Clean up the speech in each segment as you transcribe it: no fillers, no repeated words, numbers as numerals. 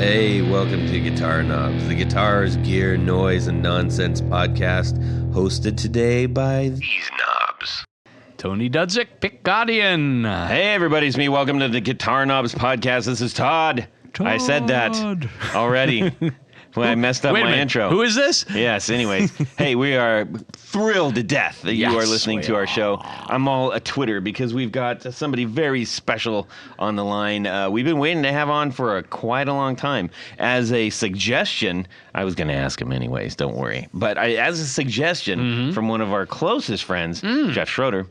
Hey, welcome to Guitar Knobs, the guitars, gear, noise, and nonsense podcast, hosted today by these knobs. Tony Dudzik, Picadian. Hey, everybody, it's me. Welcome to the Guitar Knobs podcast. This is Todd. I said that already when I messed up my intro. Who is this? Yes, anyways. Hey, we are thrilled to death that you are listening to our show. I'm all a Twitter because we've got somebody very special on the line. We've been waiting to have on for quite a long time. As a suggestion, I was going to ask him anyways, don't worry. But as a suggestion from one of our closest friends, Jeff Schroeder.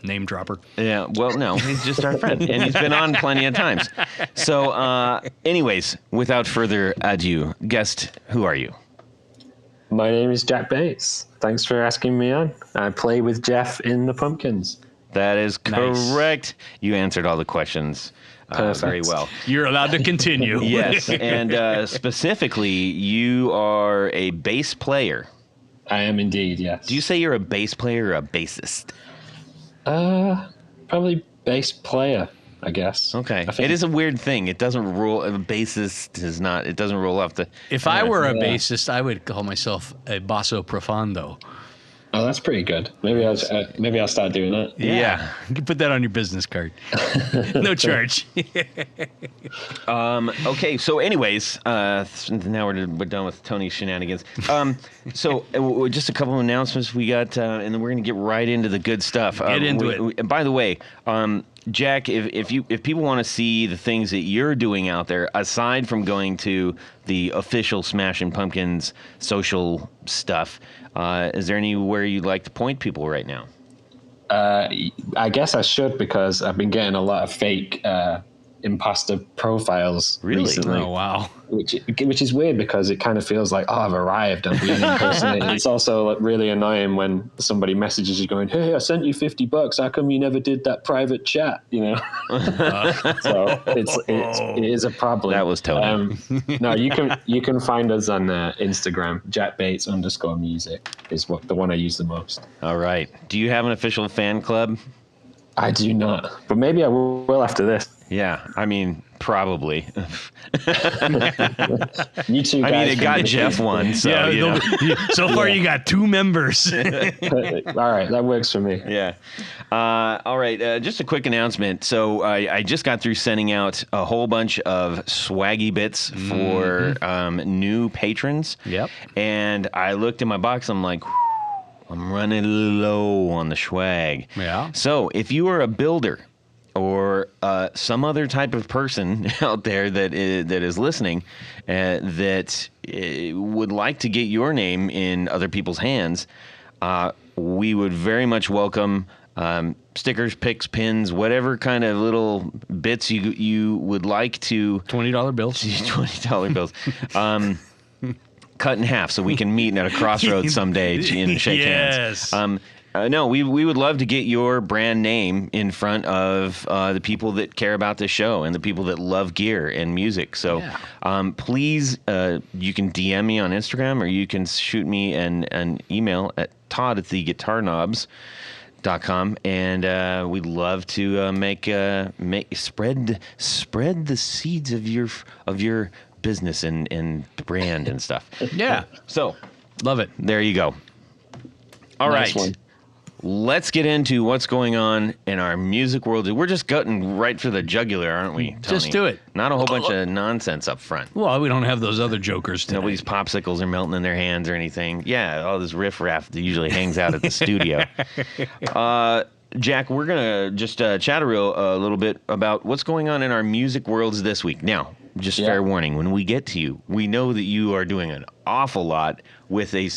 Name dropper. Yeah, well, no, he's just our friend, and he's been on plenty of times. So, anyways, without further ado, guest, who are you? My name is Jack Bates. Thanks for asking me on. I play with Jeff in the Pumpkins. That is correct. You answered all the questions very well. You're allowed to continue. Yes, and specifically, you are a bass player. I am indeed, yes. Do you say you're a bass player or a bassist? Probably bass player, I guess. Okay. It is a weird thing. It doesn't roll. A bassist is not. It doesn't roll off the. If I were a bassist, I would call myself a basso profondo. Oh, that's pretty good. Maybe I'll start doing that. Yeah. You can put that on your business card. No charge. Okay. So, anyways, now we're done with Tony's shenanigans. So, just a couple of announcements we got, and then we're going to get right into the good stuff. Get into it. And by the way, Jack, if people want to see the things that you're doing out there, aside from going to the official Smashing Pumpkins social stuff, is there anywhere you'd like to point people right now? I guess I should, because I've been getting a lot of fake imposter profiles recently. Oh, wow. Which is weird, because it kind of feels like, I've arrived. I'm being impersonated. It's also like really annoying when somebody messages you going, hey, I sent you $50. How come you never did that private chat? You know? So it is a problem. That was Tony. No, you can find us on Instagram. JackBates_music is the one I use the most. All right. Do you have an official fan club? I do not, but maybe I will after this. Yeah, I mean, probably. You two guys. I mean, it got Jeff one, so So far, you got 2 members. All right, that works for me. Yeah. All right, just a quick announcement. So I just got through sending out a whole bunch of swaggy bits for new patrons. Yep. And I looked in my box. I'm like, I'm running a little low on the swag. Yeah. So if you are a builder or some other type of person out there that is listening that would like to get your name in other people's hands, we would very much welcome stickers, picks, pins, whatever kind of little bits you would like to. $20 bills. $20 bills. Cut in half so we can meet at a crossroads someday and shake hands. No, we would love to get your brand name in front of the people that care about this show and the people that love gear and music. So please, you can DM me on Instagram, or you can shoot me an email at todd@theguitarknobs.com, and we'd love to spread the seeds of your business and brand and stuff. Yeah. So, love it. There you go. All Nice right. one. Let's get into what's going on in our music world. We're just gutting right for the jugular, aren't we, Tony? Just do it. Not a whole bunch of nonsense up front. Well, we don't have those other jokers today. Nobody's popsicles are melting in their hands or anything. Yeah, all this riff-raff that usually hangs out at the studio. Jack, we're going to just chat a little bit about what's going on in our music worlds this week. Now, just fair warning, when we get to you, we know that you are doing an awful lot with the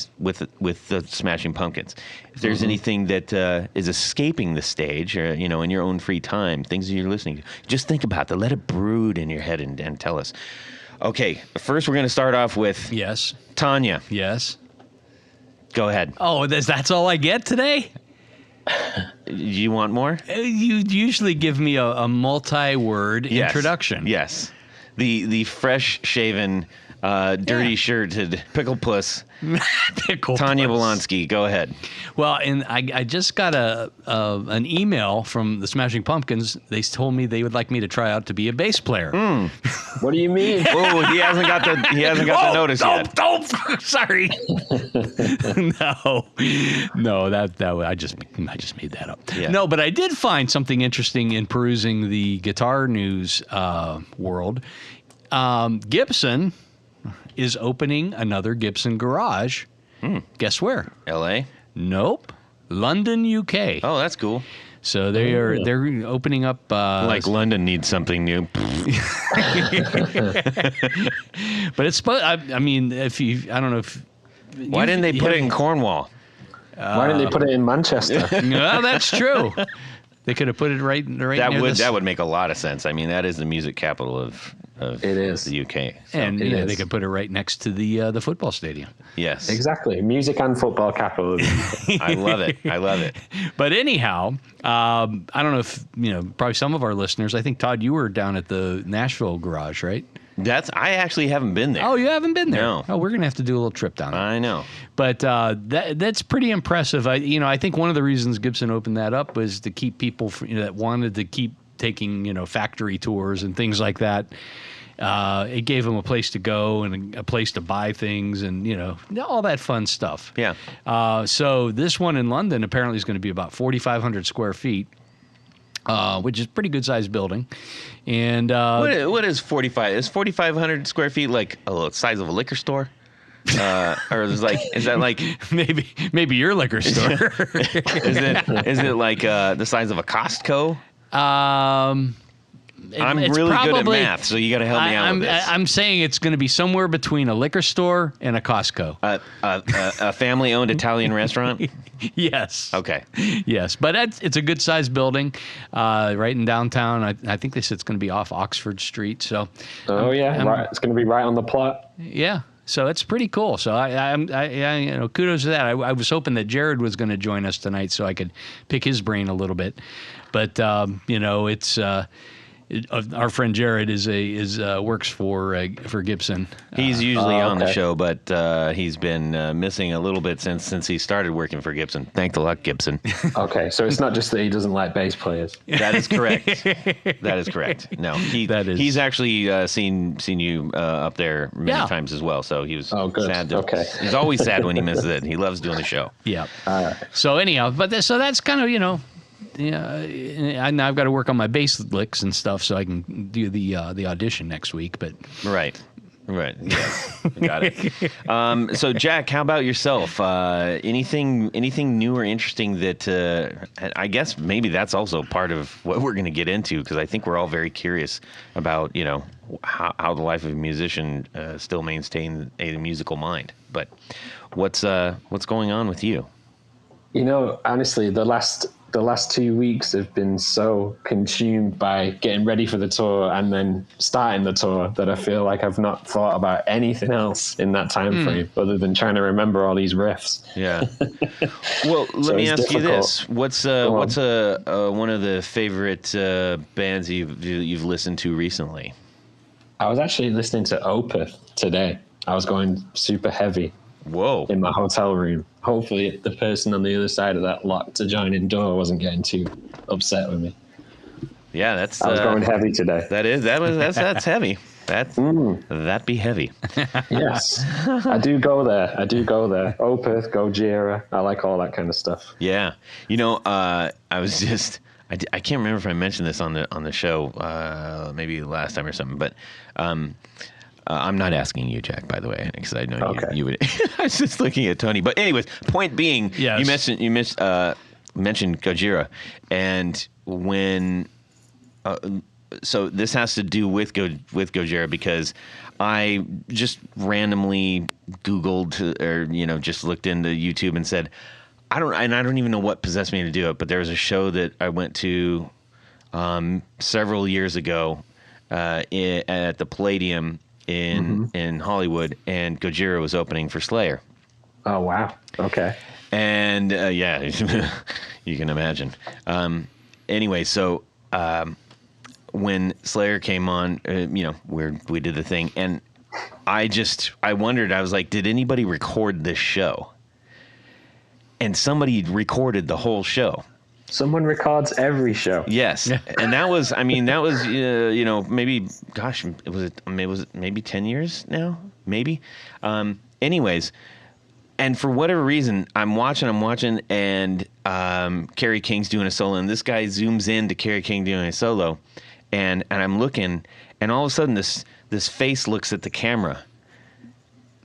Smashing Pumpkins. If there's anything that is escaping the stage, or in your own free time, things that you're listening to, just think about that. Let it brood in your head and tell us. Okay, first we're going to start off with Tanya. Yes. Go ahead. Oh, that's all I get today? You want more? You usually give me a multi-word introduction. Yes. The fresh-shaven, dirty-shirted pickle puss Pickle Tanya puss. Bolonsky, go ahead. Well, and I just got an email from the Smashing Pumpkins. They told me they would like me to try out to be a bass player. What do you mean? Oh, he hasn't got the notice yet. Sorry. No, that I just made that up. Yeah. No, but I did find something interesting in perusing the guitar news world. Gibson is opening another Gibson garage. Guess where? L.A.? Nope. London, UK. Oh, that's cool. So they're opening up. Like London needs something new. But it's. I mean, I don't know if. Why didn't they put it in Cornwall? Why didn't they put it in Manchester? No, that's true. They could have put it right near That would make a lot of sense. I mean, that is the music capital of It is. the UK. So. And It they is. could put it right next to the football stadium. Yes, Exactly. Music and football capital. I love it. I love it. But anyhow, I don't know if probably some of our listeners. I think Todd, you were down at the Nashville garage, right? I actually haven't been there. Oh, you haven't been there? No. Oh, we're gonna have to do a little trip down there. I know. But that's pretty impressive. I think one of the reasons Gibson opened that up was to keep people that wanted to keep taking factory tours and things like that. It gave them a place to go and a place to buy things and all that fun stuff. Yeah. So this one in London apparently is going to be about 4,500 square feet. Which is a pretty good sized building, and What is 45? Is 4,500 square feet like the size of a liquor store? Or is that like maybe your liquor store. is it like the size of a Costco? I'm It's really good at probably- math, so you got to help me out with this. I'm saying it's going to be somewhere between a liquor store and a Costco. A family-owned Italian restaurant? Yes. Okay. Yes, but it's a good sized building, right in downtown. I think they said it's going to be off Oxford Street. So. Oh yeah, right. It's going to be right on the plot. Yeah. So it's pretty cool. So I kudos to that. I was hoping that Jared was going to join us tonight so I could pick his brain a little bit, but it's. Our friend Jared works for Gibson. He's usually on the okay. show, but he's been missing a little bit since he started working for Gibson. Thank the luck, Gibson. Okay, so it's not just that he doesn't like bass players. That is correct. That is correct. No, he's actually seen you up there many times as well. So he was sad. Okay. He's always sad when he misses it. He loves doing the show. Yeah. All right. So anyhow, so that's kind of now I've got to work on my bass licks and stuff so I can do the audition next week. But Right. Yes. Got it. So Jack, how about yourself? Anything new or interesting that I guess maybe that's also part of what we're going to get into, because I think we're all very curious about how the life of a musician still maintain a musical mind. But what's going on with you? Honestly, the last 2 weeks have been so consumed by getting ready for the tour and then starting the tour that I feel like I've not thought about anything else in that time frame other than trying to remember all these riffs. Yeah. Well, let me ask you this: what's one of the favorite bands you've listened to recently? I was actually listening to Opeth today. I was going super heavy. Whoa. In my hotel room. Hopefully the person on the other side of that locked adjoining door wasn't getting too upset with me. Yeah, I was going heavy today. That's heavy. That'd be heavy. Yes. I do go there. Opeth, Gojira. I like all that kind of stuff. Yeah. I was just I can't remember if I mentioned this on the show maybe last time or something, but I'm not asking you, Jack, by the way, because I know you would. I was just looking at Tony. But anyways, point being, yes. you mentioned Gojira, and when so this has to do with Gojira, because I just randomly Googled or just looked into YouTube and said I don't even know what possessed me to do it, but there was a show that I went to several years ago at the Palladium in Hollywood, and Gojira was opening for Slayer. Oh, wow. Okay. And yeah, you can imagine. Anyway, so when Slayer came on, we did the thing, and I wondered, I was like, did anybody record this show? And somebody recorded the whole show. Someone records every show. Yes. And that was, maybe, gosh, it was maybe 10 years now, maybe. Anyways, and for whatever reason, I'm watching, and Kerry King's doing a solo, and this guy zooms in to Kerry King doing a solo, and I'm looking, and all of a sudden this face looks at the camera,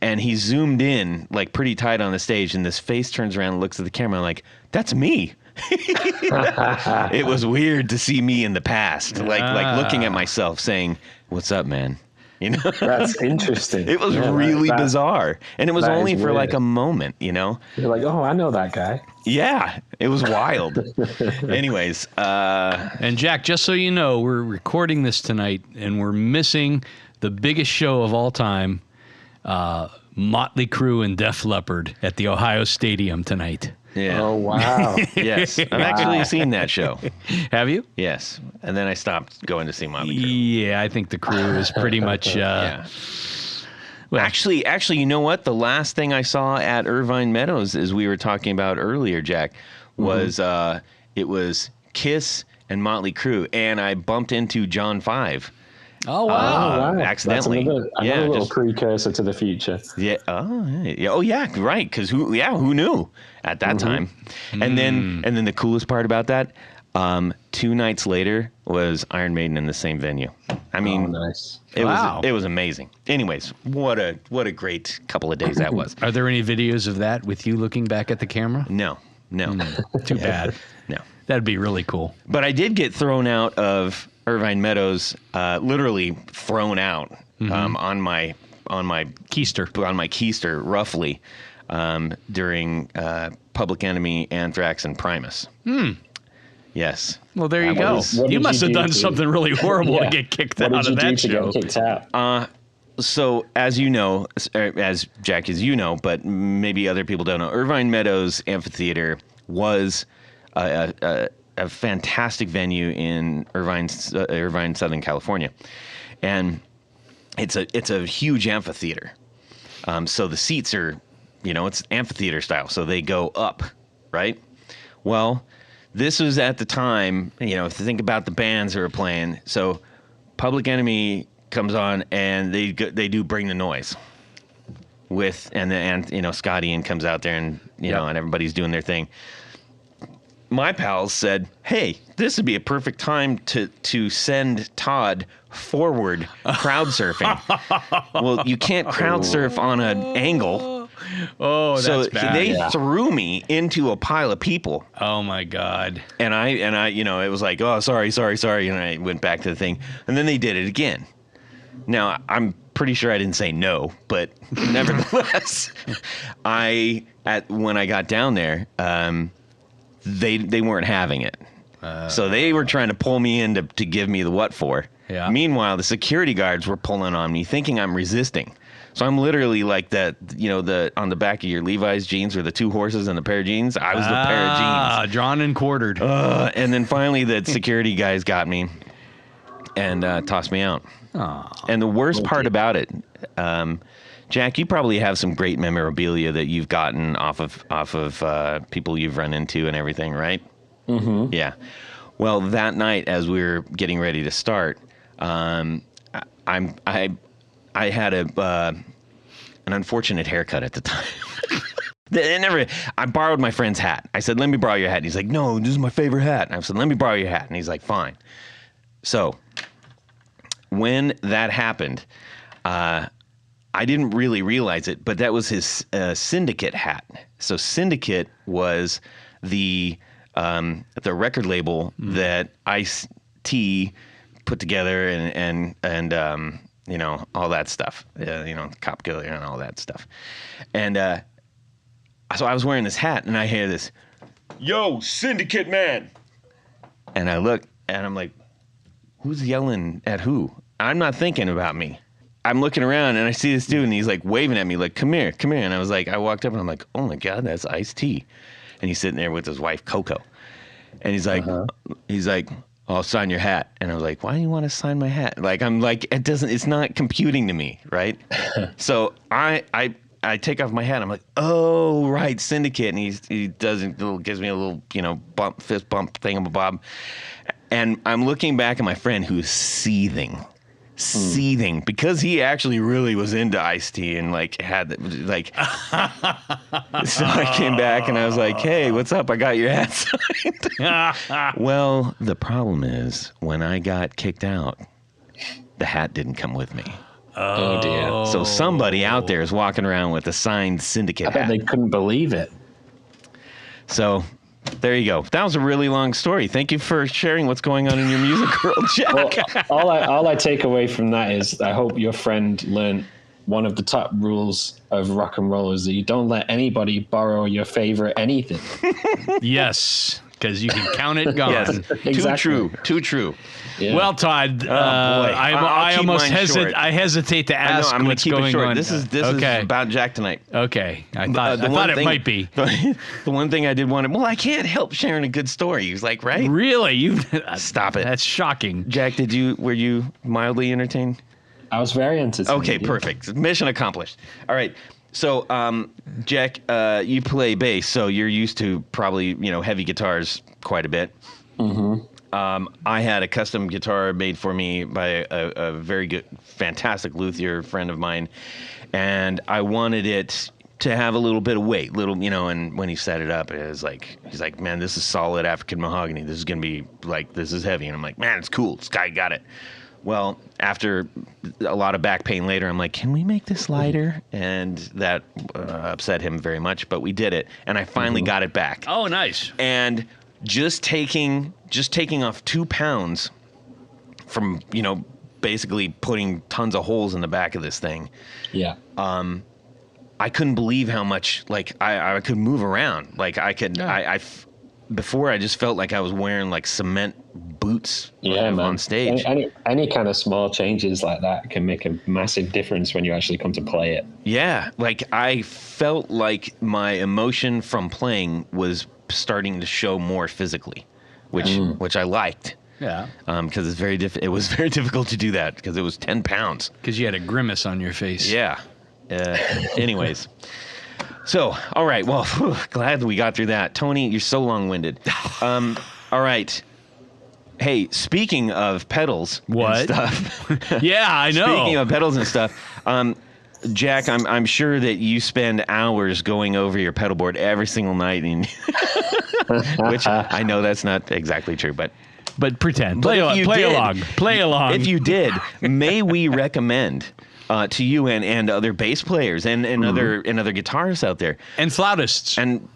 and he zoomed in like pretty tight on the stage, and this face turns around and looks at the camera, like, that's me. It was weird to see me in the past, like looking at myself saying, "What's up, man?" You know, that's interesting. It was really bizarre, and it was only for like a moment. You know, you're like, "Oh, I know that guy." Yeah, it was wild. Anyways, and Jack, just so you know, we're recording this tonight, and we're missing the biggest show of all time, Motley Crue and Def Leppard at the Ohio Stadium tonight. Yeah. Oh, wow. Yes. I've actually seen that show. Have you? Yes. And then I stopped going to see Motley Crue. Yeah, I think the Crue is pretty much... yeah. Well, actually, you know what? The last thing I saw at Irvine Meadows, as we were talking about earlier, Jack, was it was Kiss and Motley Crue, and I bumped into John 5. Oh, wow. Accidentally. That's another little precursor to the future. Yeah. Oh, yeah. Right. Because who knew at that time? And then the coolest part about that, 2 nights later was Iron Maiden in the same venue. I mean, nice. It was amazing. Anyways, what a great couple of days that was. Are there any videos of that with you looking back at the camera? No. Too bad. No. That'd be really cool. But I did get thrown out of Irvine Meadows, literally thrown out on my keister, roughly, during Public Enemy, Anthrax, and Primus. Yes. Well, there you go. You must have done something really horrible to get kicked out of that show. Get kicked out? So, as you know, as Jack, as you know, but maybe other people don't know, Irvine Meadows Amphitheater was a fantastic venue in Irvine, Southern California, and it's a huge amphitheater. So the seats are, it's amphitheater style, so they go up, right? Well, this was at the time, if you think about the bands that were playing. So Public Enemy comes on, and they do Bring the Noise and Scott Ian comes out there, and and everybody's doing their thing. My pals said, "Hey, this would be a perfect time to send Todd forward crowd surfing." Well, you can't crowd surf on an angle. Oh, that's bad. So they threw me into a pile of people. Oh my God. And I, it was like, "Oh, sorry," and I went back to the thing, and then they did it again. Now, I'm pretty sure I didn't say no, but nevertheless, when I got down there, they weren't having it. So they were trying to pull me in to give me the what for. Yeah. Meanwhile, the security guards were pulling on me, thinking I'm resisting. So I'm literally like that, on the back of your Levi's jeans were the 2 horses and the pair of jeans. I was the pair of jeans. Drawn and quartered. And then finally the security guys got me and tossed me out. Aww. And the worst part about it, Jack, you probably have some great memorabilia that you've gotten off of people you've run into and everything, right? Mm-hmm. Yeah. Well, that night, as we were getting ready to start, I had an unfortunate haircut at the time. I borrowed my friend's hat. I said, "Let me borrow your hat." And he's like, "No, this is my favorite hat." And I said, "Let me borrow your hat." And he's like, "Fine." So when that happened, I didn't really realize it, but that was his Syndicate hat. So Syndicate was the record label that Ice-T put together and all that stuff, Cop Killer and all that stuff. And so I was wearing this hat, and I hear this, "Yo, Syndicate man!" And I look, and I'm like, who's yelling at who? I'm not thinking about me. I'm looking around, and I see this dude, and he's like waving at me, like, come here. And I walked up, and I'm like, oh my God, that's Ice-T. And he's sitting there with his wife, Coco. And he's like, I'll sign your hat. And I was like, why do you want to sign my hat? Like, I'm like, it's not computing to me, right? So I take off my hat. I'm like, oh, right, Syndicate. And he gives me a little, fist bump thingamabob. And I'm looking back at my friend who's seething because he actually really was into Ice-T and had so I came back and I was like, hey, what's up? I got your hat signed. Well, the problem is when I got kicked out, the hat didn't come with me. Oh dear. So somebody out there is walking around with a signed Syndicate hat. I bet they couldn't believe it. So there you go. That was a really long story. Thank you for sharing what's going on in your music world, Jack. Well, all I take away from that is I hope your friend learned one of the top rules of rock and roll is that you don't let anybody borrow your favorite anything. Yes, because you can count it gone. Yes, Exactly. Too true. Yeah. Well, Todd, I almost hesitate to ask I'm what's keep going it short. on. This is about Jack tonight. Okay, I thought it might be. The one thing I did want to, I can't help sharing a good story. He was like, right? Really? You stop it. That's shocking. Jack, were you mildly entertained? I was very entertained. Okay, perfect. Mission accomplished. All right. So, Jack, you play bass, so you're used to probably heavy guitars quite a bit. Mm-hmm. I had a custom guitar made for me by a very good, fantastic luthier friend of mine, and I wanted it to have a little bit of weight, and when he set it up, it was like, he's like, man, this is solid African mahogany. This is going to be this is heavy. And I'm like, man, it's cool. This guy got it. Well, after a lot of back pain later, I'm like, can we make this lighter? And that upset him very much, but we did it, and I finally got it back. Oh, nice. And just taking off 2 pounds from, basically putting tons of holes in the back of this thing. Yeah. I couldn't believe how much, I could move around. Before I just felt like I was wearing cement boots on stage. Any kind of small changes like that can make a massive difference when you actually come to play it. Yeah. I felt like my emotion from playing was starting to show more physically, which I liked. Yeah. Because it was very difficult to do that because it was 10 pounds. Because you had a grimace on your face. Yeah. Anyways. So, all right. Well, glad we got through that. Tony, you're so long-winded. All right. Hey, speaking of pedals and stuff. Yeah, I know. Speaking of pedals and stuff, Jack, I'm sure that you spend hours going over your pedal board every single night, which I know that's not exactly true, but pretend. Play along. If you did, may we recommend to you and other bass players and other guitarists out there and flautists and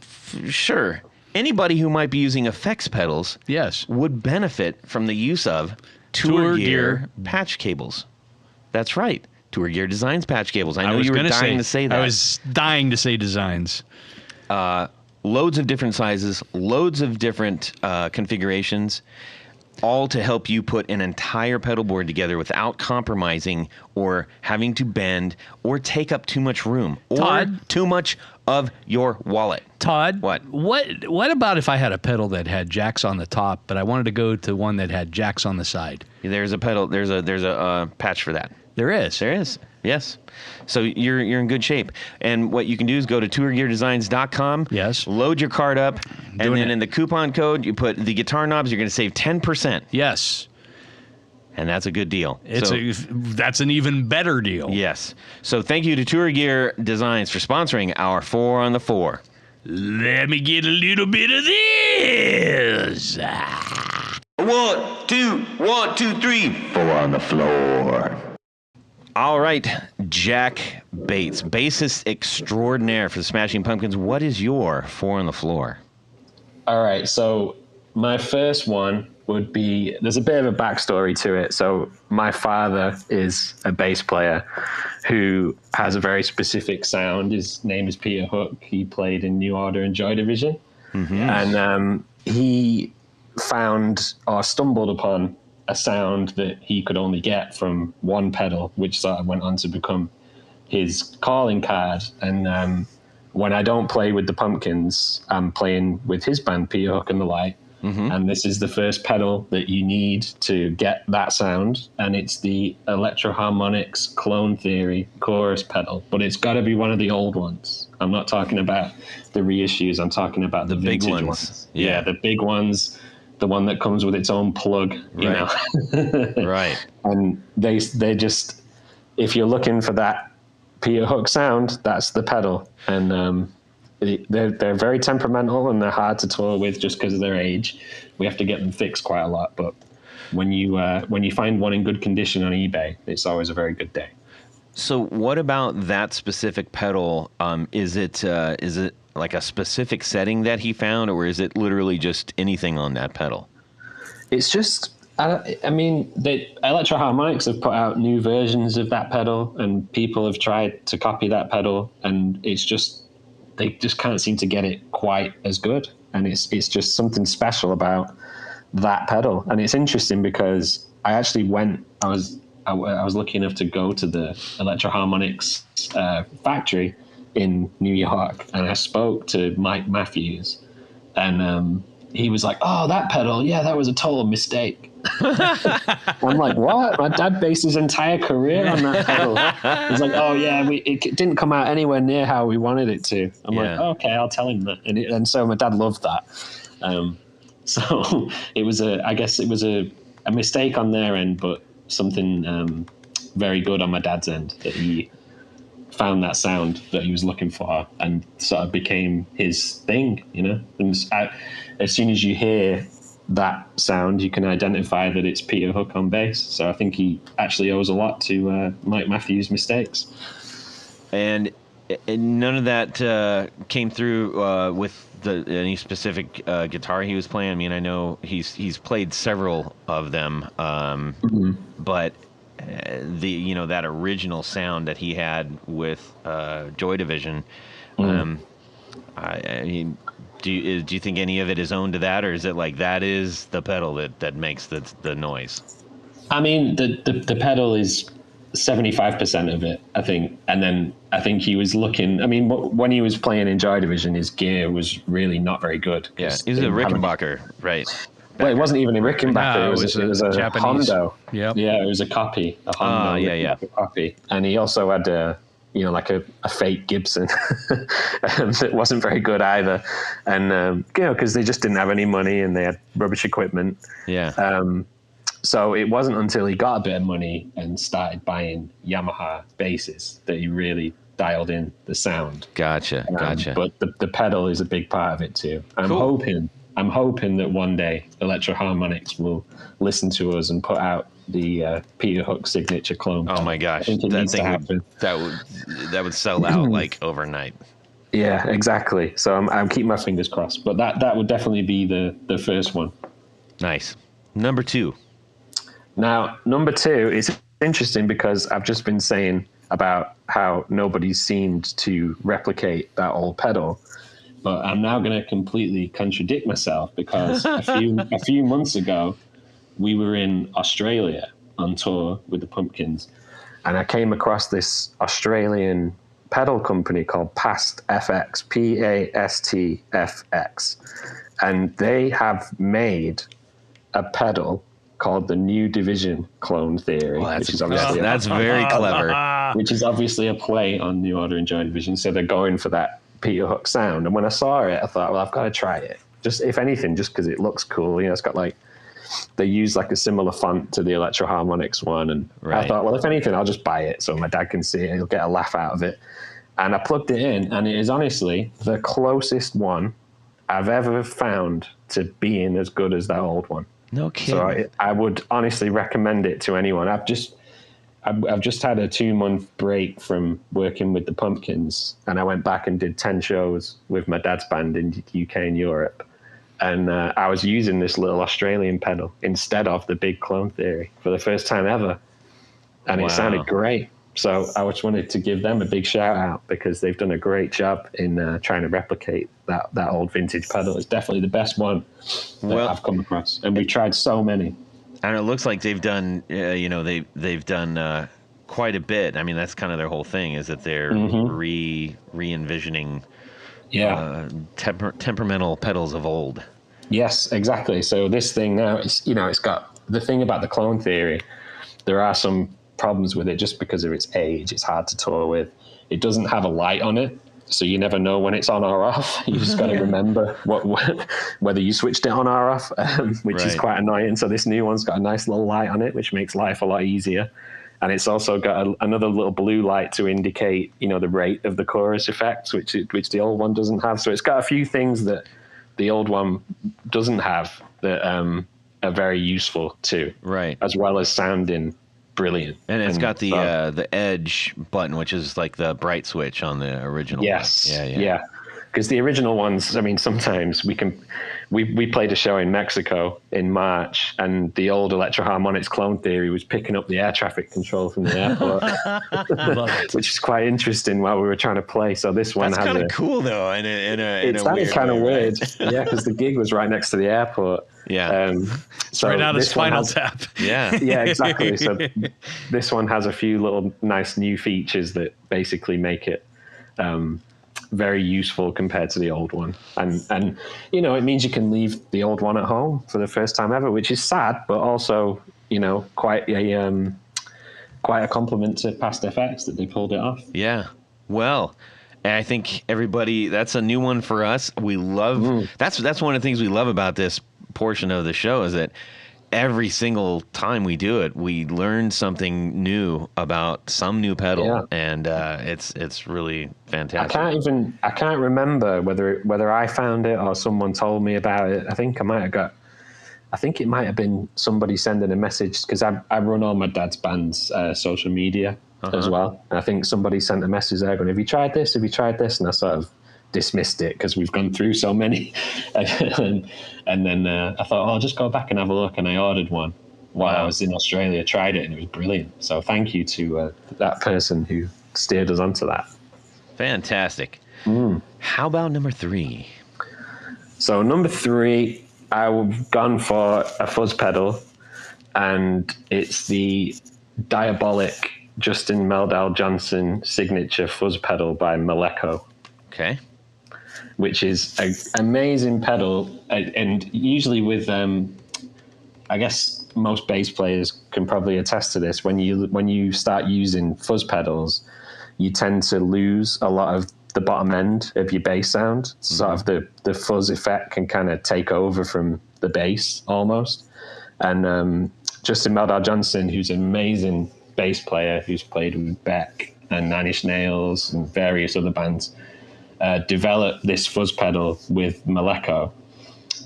sure. Anybody who might be using effects pedals would benefit from the use of Tour Gear patch cables. That's right. Tour Gear Designs patch cables. I know you were dying to say that. I was dying to say designs. Loads of different sizes, loads of different configurations, all to help you put an entire pedal board together without compromising or having to bend or take up too much room or too much of your wallet. Todd, what about if I had a pedal that had jacks on the top, but I wanted to go to one that had jacks on the side? There's a pedal. There's a patch for that. There is. There is. Yes. So you're in good shape. And what you can do is go to tourgeardesigns.com. Yes. Load your card up, and then in the coupon code you put the guitar knobs. You're going to save 10%. Yes. And that's a good deal. That's an even better deal. Yes. So thank you to Tour Gear Designs for sponsoring our 4 on the 4. Let me get a little bit of this. 1, 2, 1, 2, 3. 4 on the floor. All right, Jack Bates, bassist extraordinaire for the Smashing Pumpkins. What is your 4 on the floor? All right, so my first one would be, there's a bit of a backstory to it. So my father is a bass player who has a very specific sound. His name is Peter Hook. He played in New Order and Joy Division. Mm-hmm. And he found or stumbled upon a sound that he could only get from one pedal, which sort of went on to become his calling card. And when I don't play with the Pumpkins, I'm playing with his band, Peter Hook and the Light. And this is the first pedal that you need to get that sound, and it's the Electro-Harmonix Clone Theory chorus pedal, but it's got to be one of the old ones. I'm not talking about the reissues, I'm talking about the big vintage ones. Yeah, the big ones, the one that comes with its own plug, you know. Right. And they just, if you're looking for that Peter Hook sound, that's the pedal. And they're very temperamental, and they're hard to tour with just because of their age. We have to get them fixed quite a lot, but when you find one in good condition on eBay, it's always a very good day. So what about that specific pedal? Is it like a specific setting that he found, or is it literally just anything on that pedal? It's just, I mean, the Electro-Harmonix have put out new versions of that pedal, and people have tried to copy that pedal, and it's just, they just can't seem to get it quite as good. And it's just something special about that pedal. And it's interesting because I actually I was lucky enough to go to the Electro-Harmonix factory in New York, and I spoke to Mike Matthews, and he was like, "Oh, that pedal, yeah, that was a total mistake." I'm like, "What?" My dad based his entire career on that pedal. He's like, "Oh yeah, it didn't come out anywhere near how we wanted it to." I'm like, "Okay, I'll tell him that." And so my dad loved that. So it was I guess it was a mistake on their end, but something very good on my dad's end, that he found that sound that he was looking for and sort of became his thing, you know. And as soon as you hear that sound, you can identify that it's Peter Hook on bass. So I think he actually owes a lot to Mike Matthews' mistakes. And none of that came through with any specific guitar he was playing. I mean, I know he's played several of them, but that original sound that he had with Joy Division. I mean, do you think any of it is owned to that, or is it like that is the pedal that makes the noise? I mean, the pedal is 75% of it, I think. And then I think he was looking, I mean, when he was playing in Joy Division, his gear was really not very good. Yeah, he was a Rickenbacker, right? Well, it wasn't even a Rickenbacker. No, it was a Japanese. Hondo. Yep. Yeah, it was a copy. A Hondo Rickenbacker copy. And he also had a fake Gibson that wasn't very good either. And, because they just didn't have any money and they had rubbish equipment. Yeah. So it wasn't until he got a bit of money and started buying Yamaha basses that he really dialed in the sound. Gotcha. But the pedal is a big part of it too. Cool. I'm hoping that one day Electro-Harmonix will listen to us and put out the Peter Hook signature clone. Oh my gosh, I think it needs to happen. That would sell out like overnight. Yeah, exactly. So I'm keeping my fingers crossed. But that would definitely be the first one. Nice. Number 2. Now, number 2 is interesting because I've just been saying about how nobody seemed to replicate that old pedal. But I'm now going to completely contradict myself because a few months ago, we were in Australia on tour with the Pumpkins, and I came across this Australian pedal company called Past FX, PASTFX, and they have made a pedal called the New Division Clone Theory, which is obviously that's very clever. Which is obviously a play on New Order and Joy Division, so they're going for that Peter Hook sound. And when I saw it, I thought, well, I've got to try it. Just if anything, just because it looks cool. You know, it's got they use like a similar font to the Electro-Harmonix one, and I thought, well, if anything, I'll just buy it so my dad can see it. He'll get a laugh out of it. And I plugged it in, and it is honestly the closest one I've ever found to being as good as that old one. No kidding. So I would honestly recommend it to anyone. I've just had a 2-month break from working with the Pumpkins, and I went back and did 10 shows with my dad's band in the UK and Europe. And I was using this little Australian pedal instead of the big Clone Theory for the first time ever. And It sounded great. So I just wanted to give them a big shout out because they've done a great job in trying to replicate that old vintage pedal. It's definitely the best one that I've come across. And we've tried so many. And it looks like they've done, they've done quite a bit. I mean, that's kind of their whole thing, is that they're re-envisioning temperamental pedals of old. Yes, exactly. So this thing now, it's got the thing about the clone theory. There are some problems with it just because of its age. It's hard to tour with. It doesn't have a light on it, so you never know when it's on or off. You just got to remember whether you switched it on or off, which is quite annoying. So this new one's got a nice little light on it, which makes life a lot easier. And it's also got another little blue light to indicate, the rate of the chorus effects, which the old one doesn't have. So it's got a few things that the old one doesn't have that are very useful too, right? As well as sounding brilliant. And it's got the edge button, which is like the bright switch on the original. Yes, one. Yeah. Because the original ones, I mean, sometimes we played a show in Mexico in March, and the old Electro-Harmonics clone theory was picking up the air traffic control from the airport, which is quite interesting while we were trying to play. So this one that's kind of cool though. It sounded kind of weird, right? Yeah, because the gig was right next to the airport. Yeah, so right out of Spinal Tap. Yeah, yeah, exactly. So this one has a few little nice new features that basically make it very useful compared to the old one, and it means you can leave the old one at home for the first time ever, which is sad, but also quite a compliment to Past FX that they pulled it off. Yeah, well, I think everybody, that's a new one for us. We love that's one of the things we love about this portion of the show, is that every single time we do it, we learn something new about some new pedal, and it's really fantastic. I can't remember whether I found it or someone told me about it. I think it might have been somebody sending a message, because I run all my dad's band's social media as well. And I think somebody sent a message there going, "Have you tried this? Have you tried this?" And I sort of dismissed it because we've gone through so many. And then I thought, I'll just go back and have a look. And I ordered one while I was in Australia, tried it, and it was brilliant. So thank you to that person who steered us onto that. Fantastic. How about number 3? So number 3, I've gone for a fuzz pedal, and it's the Diabolic Justin Meldal Johnson signature fuzz pedal by Maleko. Okay. Which is an amazing pedal, and usually with, I guess most bass players can probably attest to this. When you start using fuzz pedals, you tend to lose a lot of the bottom end of your bass sound. Sort of the fuzz effect can kind of take over from the bass almost. And Justin Meldal Johnson, who's an amazing bass player, who's played with Beck and Nine Inch Nails and various other bands, developed this fuzz pedal with Maleko,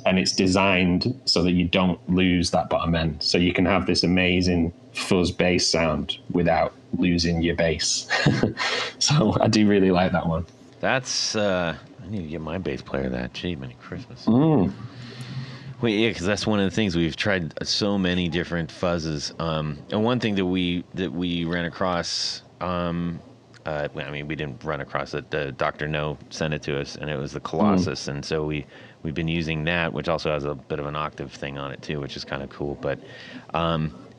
and it's designed so that you don't lose that bottom end. So you can have this amazing fuzz bass sound without losing your bass. So I do really like that one. That's, I need to get my bass player that. Gee, Merry Christmas. Wait, yeah, because that's one of the things. We've tried so many different fuzzes. And one thing that we ran across, we didn't run across it. Dr. No sent it to us, and it was the Colossus. And so we've been using that, which also has a bit of an octave thing on it too, which is kind of cool. But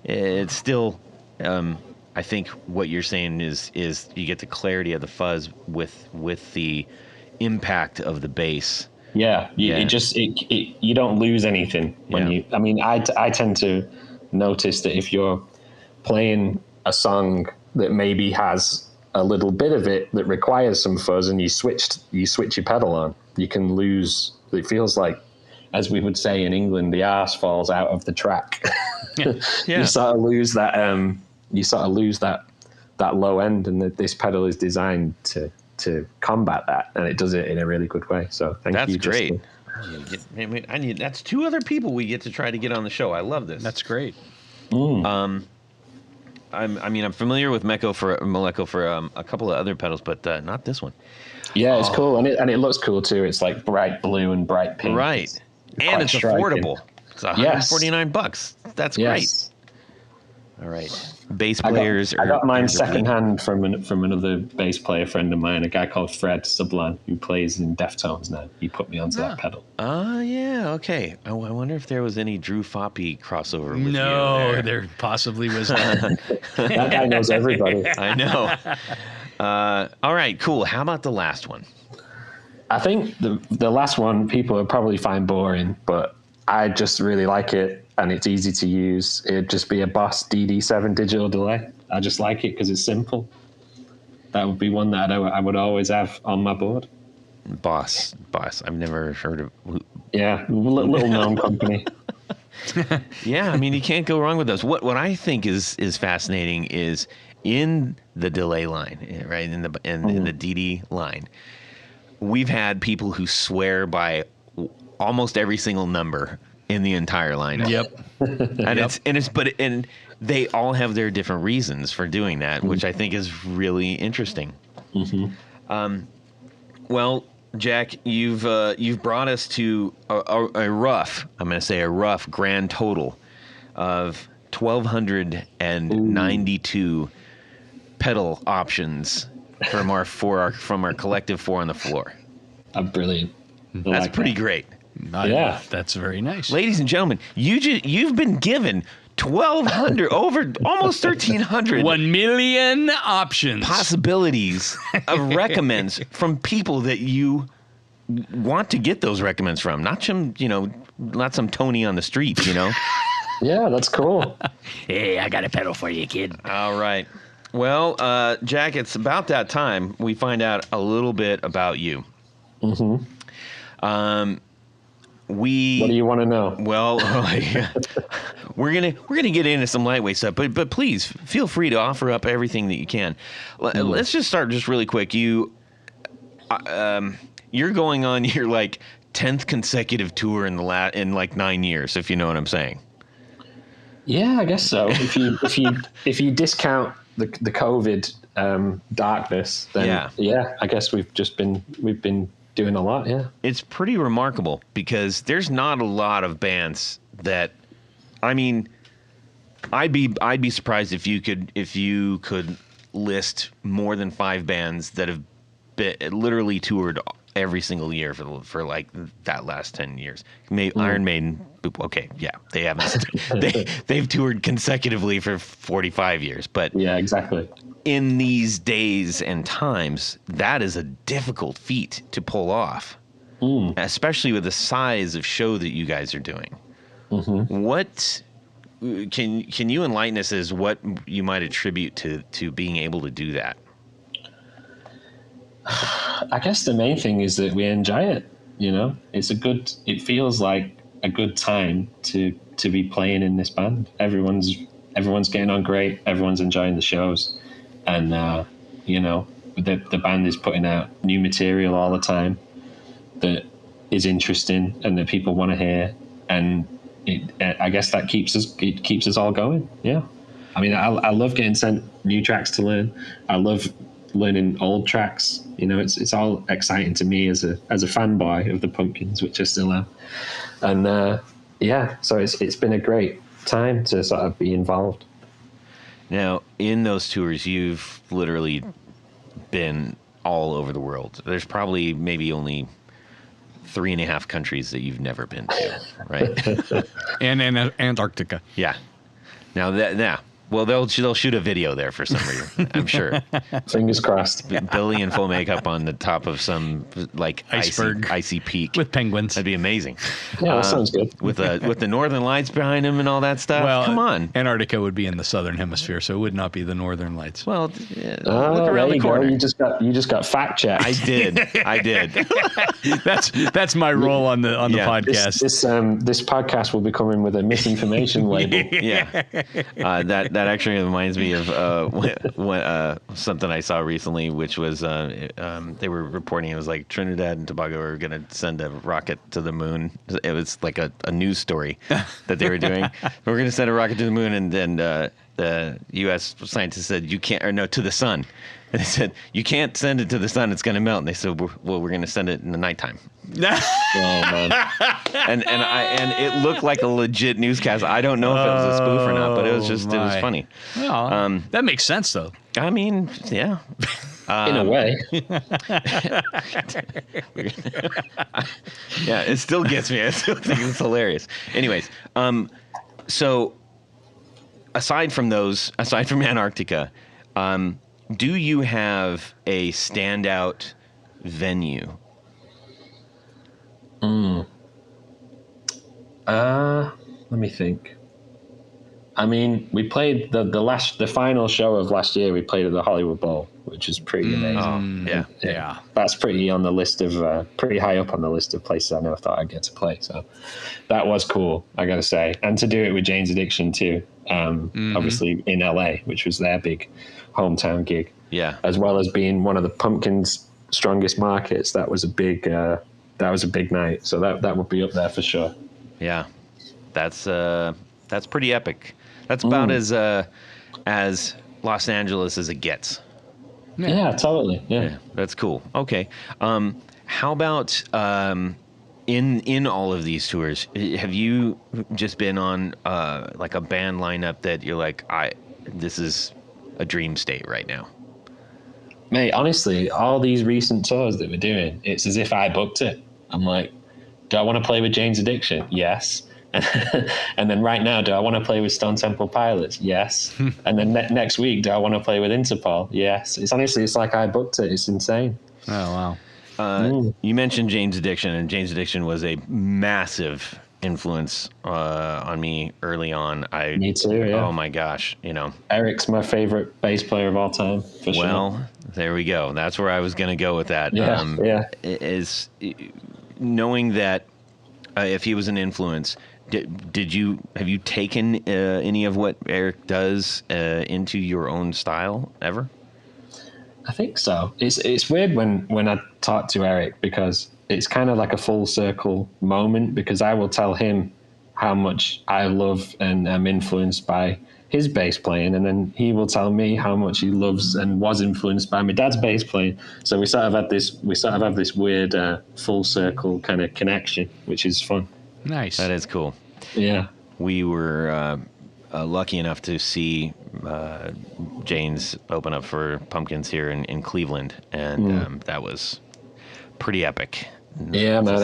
it's still, I think what you're saying is you get the clarity of the fuzz with the impact of the bass. Yeah, you don't lose anything when you. I mean, I tend to notice that if you're playing a song that maybe has a little bit of it that requires some fuzz, and you switch your pedal on, you can lose. It feels like, as we would say in England, the arse falls out of the track. You sort of lose that. You sort of lose that low end, and this pedal is designed to combat that, and it does it in a really good way. So thank you. That's great. That's 2 other people we get to try to get on the show. I love this. That's great. I'm familiar with Maleko for a couple of other pedals, but not this one. Yeah, it's cool, and it looks cool too. It's like bright blue and bright pink. Right, and it's affordable. It's $149. That's great. All right, bass players. I got mine secondhand from another bass player friend of mine, a guy called Fred Sublan, who plays in Deftones now. He put me onto that pedal. Oh, yeah, okay. I wonder if there was any Drew Foppy crossover with you No, there possibly was not. That guy knows everybody. I know. All right, cool. How about the last one? I think the last one people would probably find boring, but I just really like it, and it's easy to use. It'd just be a Boss DD7 digital delay. I just like it because it's simple. That would be one that I would always have on my board. Boss. I've never heard of. Yeah, little known company. Yeah, I mean, you can't go wrong with those. What I think is fascinating is in the delay line, right? In the DD line, we've had people who swear by almost every single number in the entire lineup. Yep. And they all have their different reasons for doing that, which I think is really interesting. Well, Jack, you've brought us to a rough grand total of 1,292 pedal options from our collective 4 on the floor. Brilliant. That's pretty great. Yeah, that's very nice. Ladies and gentlemen, you've been given 1,200 over almost 1,300 1 million options possibilities of recommends from people that you want to get those recommends from, not some Tony on the street, Yeah, that's cool. Hey, I got a pedal for you, kid. All right. Well, Jack, it's about that time we find out a little bit about you. What do you want to know? Well, we're gonna get into some lightweight stuff, but please feel free to offer up everything that you can. Let's just start just really quick. You're going on your 10th consecutive tour in 9 years, if you know what I'm saying. Yeah, I guess so. If you discount the COVID darkness, then yeah, I guess we've been doing a lot. Yeah, it's pretty remarkable because there's not a lot of bands that, I mean, I'd be surprised if you could list more than 5 bands that have literally toured every single year for that last 10 years. Iron Maiden, okay, yeah, they haven't. they've toured consecutively for 45 years, but yeah, exactly. In these days and times, that is a difficult feat to pull off, especially with the size of show that you guys are doing. What can you enlighten us as what you might attribute to being able to do that? I guess the main thing is that we enjoy it. It feels like a good time to be playing in this band. Everyone's getting on great. Everyone's enjoying the shows, and the band is putting out new material all the time that is interesting and that people want to hear. And I guess that keeps us all going. Yeah, I mean, I love getting sent new tracks to learn. I love learning old tracks. It's all exciting to me as a fanboy of the Pumpkins, which I still am. And so it's been a great time to sort of be involved. Now, in those tours, you've literally been all over the world. There's probably maybe only 3.5 countries that you've never been to, right? and Antarctica. Yeah. Now, well, they'll shoot a video there for some reason, I'm sure. Fingers crossed. Billy in full makeup on the top of some iceberg, icy peak with penguins. That'd be amazing. Yeah, that sounds good. With the northern lights behind him and all that stuff. Well, come on. Antarctica would be in the southern hemisphere, so it would not be the northern lights. Well, look around the corner. You just got fact checked. I did. That's my role on the podcast. This podcast will be coming with a misinformation label. Yeah. That actually reminds me of something I saw recently, which was they were reporting it was like Trinidad and Tobago are going to send a rocket to the moon. It was like a news story that they were doing. We're going to send a rocket to the moon, and then the U.S. scientists said to the sun. And they said, you can't send it to the sun, it's going to melt. And they said, well, we're going to send it in the nighttime. Oh, man. And it looked like a legit newscast. I don't know if it was a spoof or not, but it was funny. Well, that makes sense, though. I mean, yeah. In a way. Yeah, it still gets me. I still think it's hilarious. Anyways, so aside from Antarctica, do you have a standout venue Let me think. I mean, we played the final show of last year. We played at the Hollywood Bowl, which is pretty amazing. Oh, yeah. Yeah. That's pretty on the list of pretty high up on the list of places I never thought I'd get to play. So that was cool, I gotta say. And to do it with Jane's Addiction too, obviously in LA, which was their big hometown gig. Yeah. As well as being one of the Pumpkins' strongest markets, that was a big night. So that would be up there for sure. Yeah. That's pretty epic. That's about as Los Angeles as it gets. Yeah, totally. Yeah. That's cool. Okay. How about in all of these tours, have you just been on like a band lineup that you're like, this is a dream state right now? Mate, honestly, all these recent tours that we're doing, it's as if I booked it. I'm like, do I want to play with Jane's Addiction? Yes. And then right now, do I want to play with Stone Temple Pilots? Yes. And then next week, do I want to play with Interpol? Yes. It's like I booked it. It's insane. Oh, wow. You mentioned Jane's Addiction, and Jane's Addiction was a massive influence on me early on. Me too, yeah. Oh my gosh, Eric's my favorite bass player of all time, for sure. Well, there we go. That's where I was going to go with that. Yeah. Is knowing that if he was an influence, have you taken any of what Eric does into your own style ever? I think so. It's weird when I talk to Eric, because it's kind of like a full circle moment, because I will tell him how much I love and am influenced by his bass playing, and then he will tell me how much he loves and was influenced by my dad's bass playing. So we sort of have this weird full circle kind of connection, which is fun. Nice. That is cool. Yeah. We were lucky enough to see Jane's open up for Pumpkins here in Cleveland, and that was pretty epic. Yeah, man.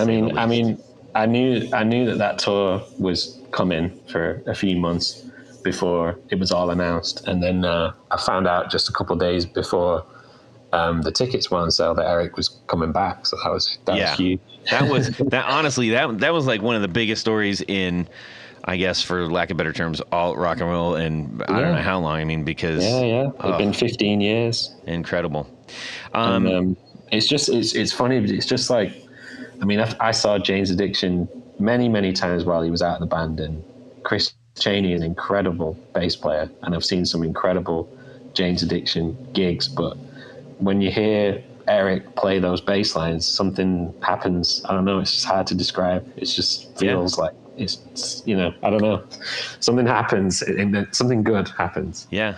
I knew that tour was coming for a few months before it was all announced, and then I found out just a couple of days before the tickets were on sale that Eric was coming back. So that was huge. Honestly, that was like one of the biggest stories in, I guess, for lack of better terms, alt rock and roll, and I don't know how long. I mean, because it's been 15 years. Incredible. It's funny, but it's just like, I mean, I saw Jane's Addiction many times while he was out of the band, and Chris Chaney is an incredible bass player, and I've seen some incredible Jane's Addiction gigs, but when you hear Eric play those bass lines, something happens. I don't know. It's just hard to describe. It just feels like it's I don't know. Something happens, and something good happens. Yeah.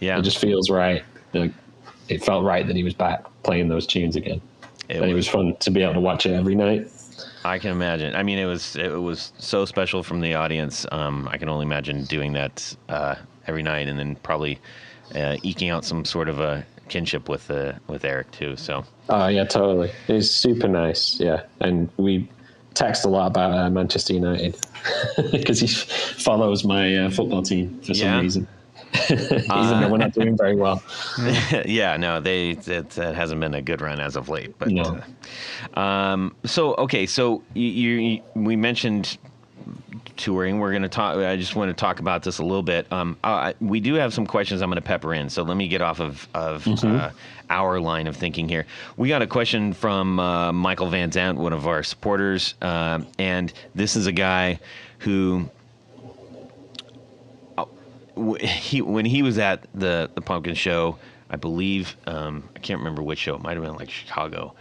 It just feels right. It felt right that he was back playing those tunes again. It was fun to be able to watch it every night. I can imagine. I mean, it was so special from the audience. I can only imagine doing that every night, and then probably eking out some sort of a kinship with Eric too. So. Oh yeah, totally. He's super nice. Yeah, and we text a lot about Manchester United because he follows my football team for some reason. Even though we're not doing very well. Yeah, no, that hasn't been a good run as of late. But no. So we mentioned touring. We're going to talk. I just want to talk about this a little bit. We do have some questions I'm going to pepper in. So let me get off of our line of thinking here. We got a question from Michael Van Zant, one of our supporters, and this is a guy who. When he was at the Pumpkin show, I believe, I can't remember which show. It might have been like Chicago.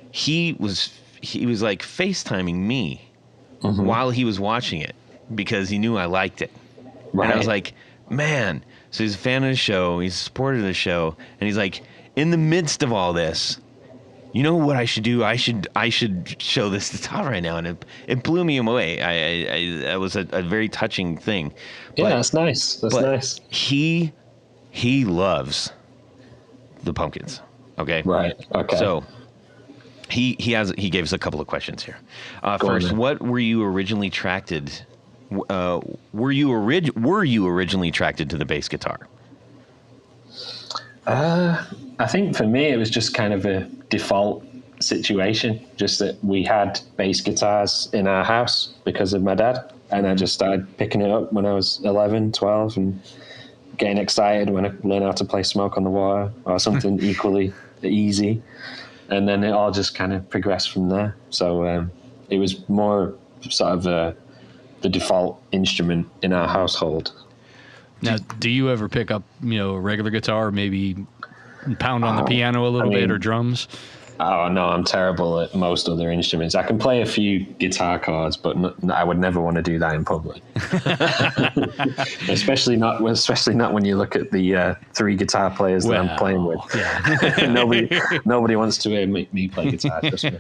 He was like FaceTiming me while he was watching it because he knew I liked it. Right. And I was like, man. So he's a fan of the show. He's a supporter of the show. And he's like, in the midst of all this, you know what I should do? I should show this to Todd right now. And it blew me away. It was a very touching thing. Yeah, that's nice. That's nice. He loves the Pumpkins. Okay. Right. Okay. So he gave us a couple of questions here. First, what were you originally attracted? Were you originally attracted to the bass guitar? I think for me it was just kind of a default situation, just that we had bass guitars in our house because of my dad. And I just started picking it up when I was 11, 12 and getting excited when I learned how to play Smoke on the Water or something equally easy. And then it all just kind of progressed from there. So it was more sort of the default instrument in our household. Now, do you ever pick up, a regular guitar, or maybe pound on the piano a little bit, or drums? Oh, no, I'm terrible at most other instruments. I can play a few guitar chords, but I would never want to do that in public. especially not when you look at the 3 guitar players that I'm playing with. Yeah. nobody wants to hear me play guitar, trust me.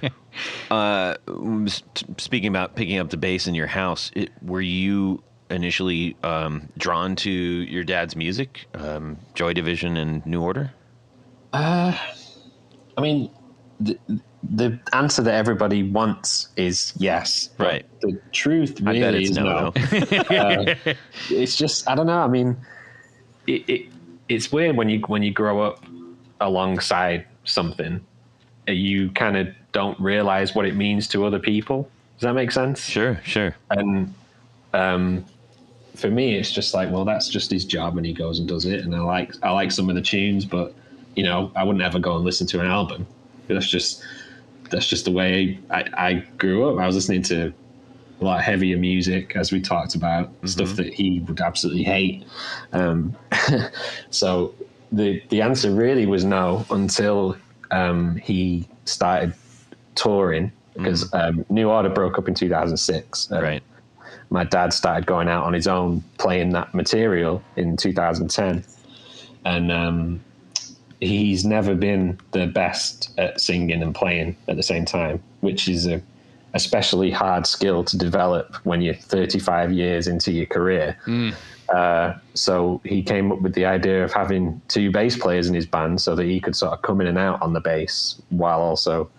Speaking about picking up the bass in your house, were you initially drawn to your dad's music, Joy Division and New Order? I mean, the answer that everybody wants is yes. Right. The truth really is no. It's just, I don't know. I mean, it's weird when you grow up alongside something, you kind of don't realize what it means to other people. Does that make sense? Sure. And for me, it's just like, well, that's just his job, and he goes and does it. And I like some of the tunes, but I wouldn't ever go and listen to an album. That's just the way I grew up. I was listening to a lot of heavier music, as we talked about, stuff that he would absolutely hate. So the answer really was no until he started touring, because New Order broke up in 2006. Right. My dad started going out on his own, playing that material in 2010, and he's never been the best at singing and playing at the same time, which is a especially hard skill to develop when you're 35 years into your career. So he came up with the idea of having 2 bass players in his band so that he could sort of come in and out on the bass while also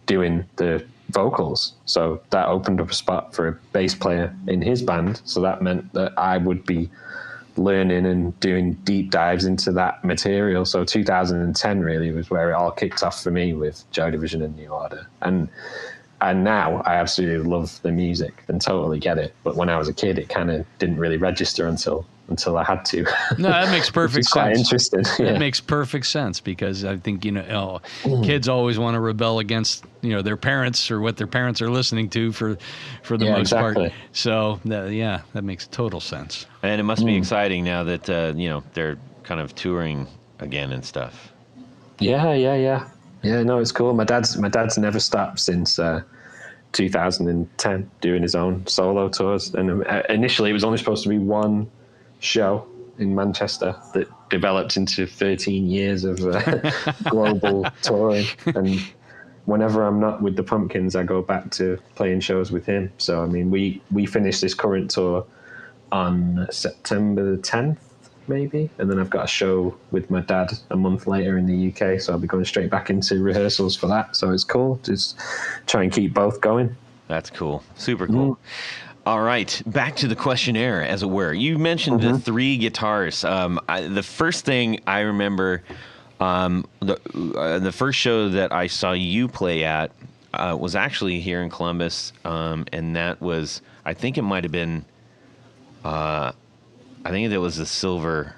doing the vocals. So that opened up a spot for a bass player in his band. So that meant that I would be learning and doing deep dives into that material. So 2010 really was where it all kicked off for me with Joy Division and New Order. And now I absolutely love the music and totally get it. But when I was a kid, it kind of didn't really register until I had to. No, that makes perfect sense. Quite interesting. That makes perfect sense, because I think, kids always want to rebel against, their parents or what their parents are listening to for the most part. So, that makes total sense. And it must be exciting now that, they're kind of touring again and stuff. Yeah. Yeah, no, it's cool. My dad's never stopped since 2010 doing his own solo tours. And initially it was only supposed to be one show in Manchester that developed into 13 years of global touring. And whenever I'm not with the Pumpkins, I go back to playing shows with him. So, I mean, we finished this current tour on September the 10th, maybe. And then I've got a show with my dad a month later in the UK. So I'll be going straight back into rehearsals for that. So it's cool. Just try and keep both going. That's cool. Super cool. All right, back to the questionnaire, as it were. You mentioned the 3 guitars. The first thing I remember, the first show that I saw you play at was actually here in Columbus, and that was, I think it might have been, I think it was the Silver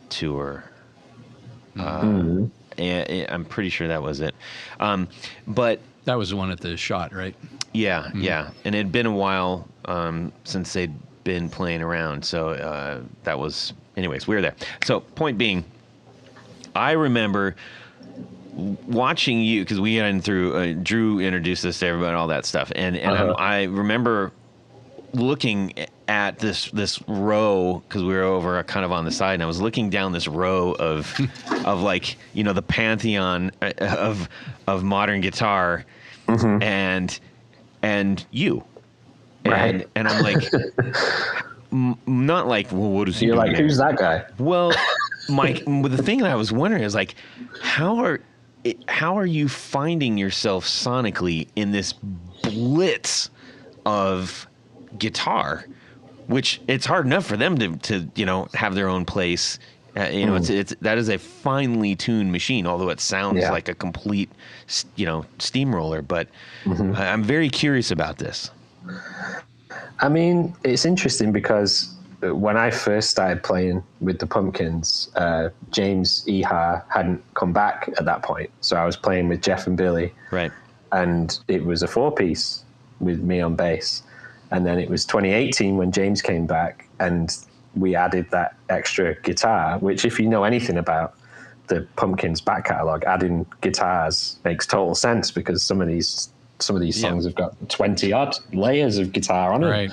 Tour. And I'm pretty sure that was it. But that was the one at the Shot, right? Yeah, yeah. And it had been a while since they'd been playing around. So that was... Anyways, we were there. So point being, I remember watching you, because we got in through... Drew introduced us to everybody and all that stuff. And I remember looking at this row, because we were over kind of on the side, and I was looking down this row of like, the pantheon of modern guitar, and you, and I'm like, not like, well, what is he doing? You're like, who's that guy? Well, Mike, the thing that I was wondering is like, how are you finding yourself sonically in this blitz of guitar, which it's hard enough for them to have their own place It's that is a finely tuned machine, although it sounds like a complete, steamroller. But I'm very curious about this. I mean, it's interesting because when I first started playing with the Pumpkins, James Ihar hadn't come back at that point. So I was playing with Jeff and Billy. Right. And it was a 4-piece with me on bass. And then it was 2018 when James came back and we added that extra guitar, which if you know anything about the Pumpkins back catalogue, adding guitars makes total sense because some of these songs have got 20 odd layers of guitar on it.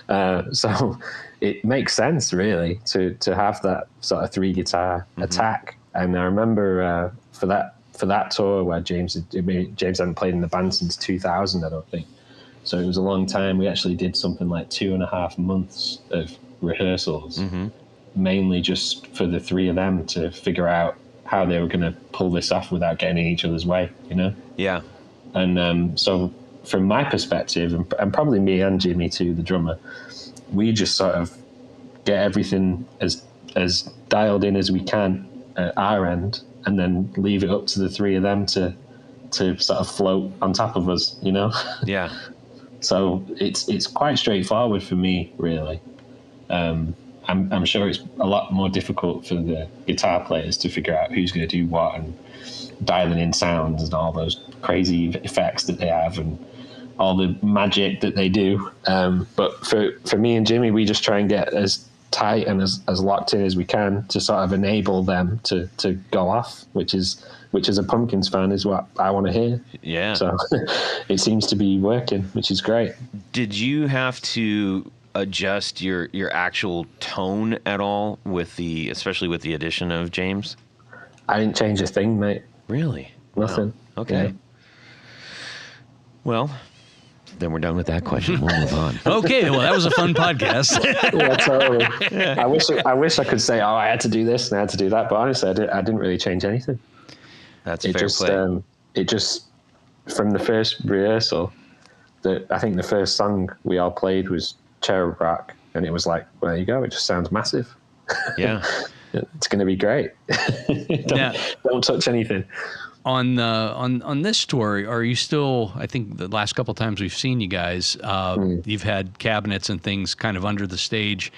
Right. So it makes sense really to have that sort of 3 guitar attack. And I remember for that tour where James hadn't played in the band since 2000, I don't think. So it was a long time. We actually did something like 2.5 months of rehearsals, mainly just for the 3 of them to figure out how they were going to pull this off without getting in each other's way, Yeah. And so from my perspective, and probably me and Jimmy too, the drummer, we just sort of get everything as dialed in as we can at our end, and then leave it up to the 3 of them to sort of float on top of us, Yeah. So it's quite straightforward for me, really. I'm sure it's a lot more difficult for the guitar players to figure out who's going to do what and dialing in sounds and all those crazy effects that they have and all the magic that they do. But for me and Jimmy, we just try and get as tight and as locked in as we can to sort of enable them to go off, which is a Pumpkins fan is what I want to hear. Yeah. So it seems to be working, which is great. Did you have to adjust your actual tone at all especially with the addition of James? I didn't change a thing, mate. Really? Nothing. Wow. Okay. Yeah. Well, then we're done with that question. We'll move on. Okay, well, that was a fun podcast. Yeah, totally. I wish I could say, I had to do this and I had to do that, but honestly, I didn't really change anything. That's fair play. It just, from the first rehearsal, I think the first song we all played was Cherub Rock, and it was like, well, there you go. It just sounds massive. Yeah. It's going to be great. Don't touch anything. On this tour, are you still? I think the last couple of times we've seen you guys, you've had cabinets and things kind of under the stage,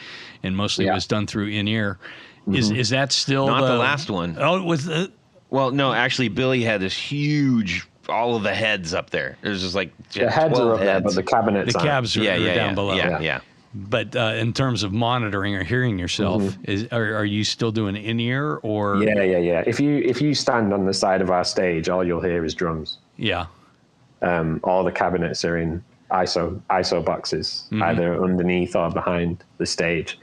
and mostly it was done through in-ear. Is that still not the last one? Oh, it was. Well, no, actually, Billy had this huge. All of the heads up there. There's just like the heads are up there, but the cabinets, the cabs are down below. Yeah. But in terms of monitoring or hearing yourself, are you still doing in-ear or? Yeah. If you stand on the side of our stage, all you'll hear is drums. Yeah. All the cabinets are in ISO boxes, either underneath or behind the stage,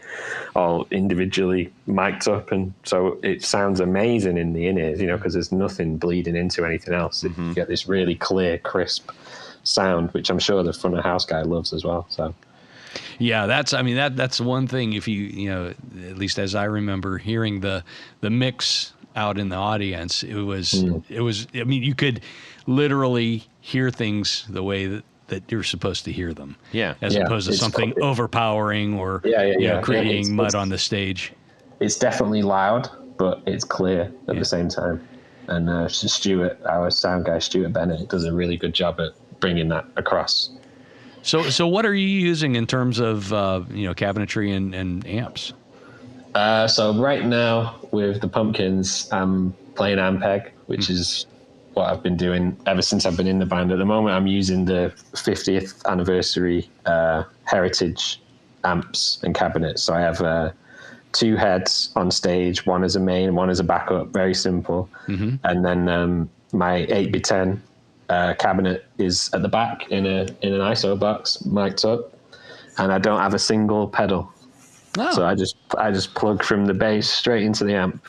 all individually mic'd up, and so it sounds amazing in the in-ears, because there's nothing bleeding into anything else. You get this really clear, crisp sound, which I'm sure the front of house guy loves as well. So. Yeah, that's one thing. If you at least as I remember hearing the mix out in the audience, it was. I mean, you could literally hear things the way that you're supposed to hear them. Yeah. As opposed to something overpowering or creating mud on the stage. It's definitely loud, but it's clear at the same time. And Stuart, our sound guy, Stuart Bennett, does a really good job at bringing that across. So what are you using in terms of cabinetry and amps? So right now with the Pumpkins, I'm playing Ampeg, which is what I've been doing ever since I've been in the band. At the moment, I'm using the 50th anniversary Heritage amps and cabinets. So I have 2 heads on stage, one as a main and one as a backup, very simple. And then my 8x10 cabinet is at the back in an ISO box, mic'd up, and I don't have a single pedal. Oh. So I just plug from the bass straight into the amp.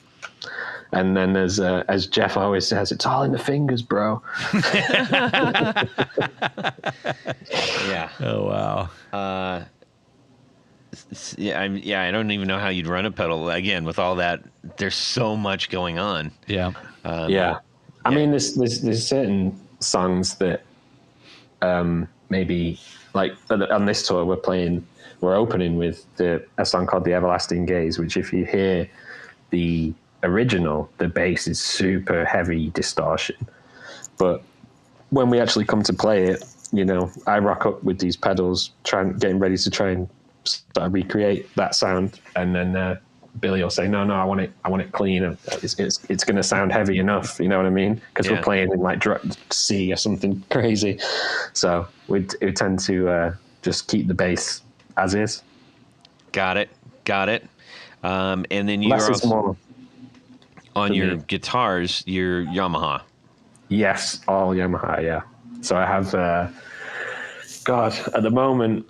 And then as Jeff always says, it's all in the fingers, bro. Yeah. Oh wow. I don't even know how you'd run a pedal again with all that. There's so much going on. Yeah. I mean, there's certain songs that maybe like on this tour we're opening with a song called The Everlasting Gaze, which if you hear the original, the bass is super heavy distortion. But when we actually come to play it, I rock up with these pedals, getting ready to try and start recreate that sound, and then Billy will say, "No, I want it clean. It's going to sound heavy enough." You know what I mean? Because we're playing in like C or something crazy. So we tend to just keep the bass as is. Got it. And then you're Less is also more on your guitars, your Yamaha. Yes, all Yamaha. Yeah. So I have, at the moment,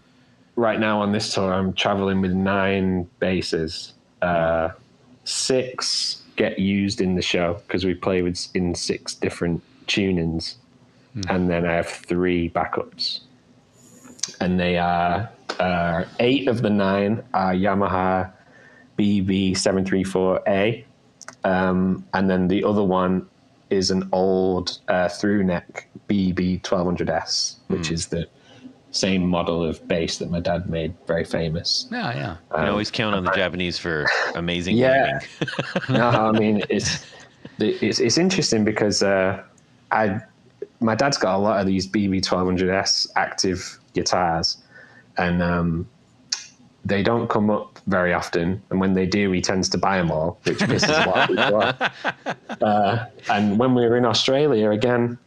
right now on this tour, I'm traveling with 9 basses. 6 get used in the show because we play in 6 different tunings, and then I have 3 backups, and they are 8 of the 9 are Yamaha BB734A, and then the other one is an old through neck BB1200S, which is the same model of bass that my dad made very famous. Yeah. You can always count on the Japanese for amazing yeah. weaving. No, I mean it's interesting because my dad's got a lot of these BB1200S active guitars, and they don't come up very often, and when they do, he tends to buy them all, which pisses a lot of people off. And when we were in Australia again,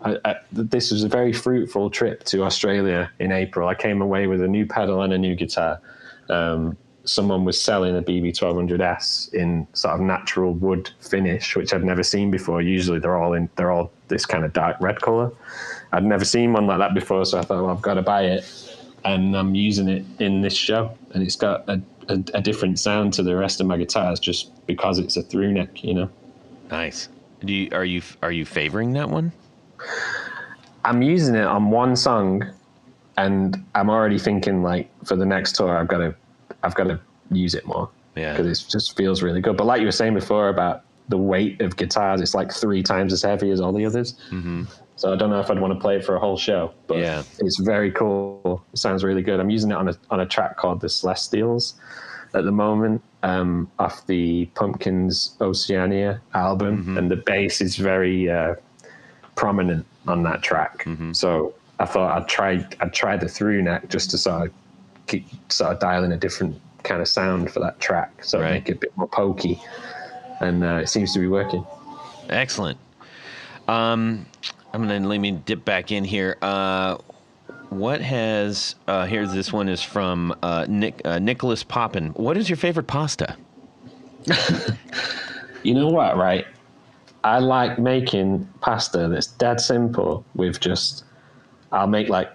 this was a very fruitful trip to Australia in April. I came away with a new pedal and a new guitar. Someone was selling a BB1200S in sort of natural wood finish, which I'd never seen before. Usually they're all this kind of dark red color. I'd never seen one like that before, so I thought, well, I've got to buy it. And I'm using it in this show, and it's got a different sound to the rest of my guitars just because it's a through neck, Nice. Are you favoring that one? I'm using it on one song, and I'm already thinking like for the next tour, I've got to use it more. Yeah. Because it just feels really good. But like you were saying before about the weight of guitars, it's like 3 times as heavy as all the others. Mm-hmm. So I don't know if I'd want to play it for a whole show, but it's very cool. It sounds really good. I'm using it on a track called The Celestials at the moment, off the Pumpkins Oceania album, and the bass is very prominent on that track. So I thought I'd try the through neck just to sort of keep dial in a different kind of sound for that track, so make it a bit more pokey, and it seems to be working. Excellent. Let me dip back in here. Here's this one is from Nicholas Poppin. What is your favorite pasta? You know what, right? I like making pasta that's dead simple with I'll make like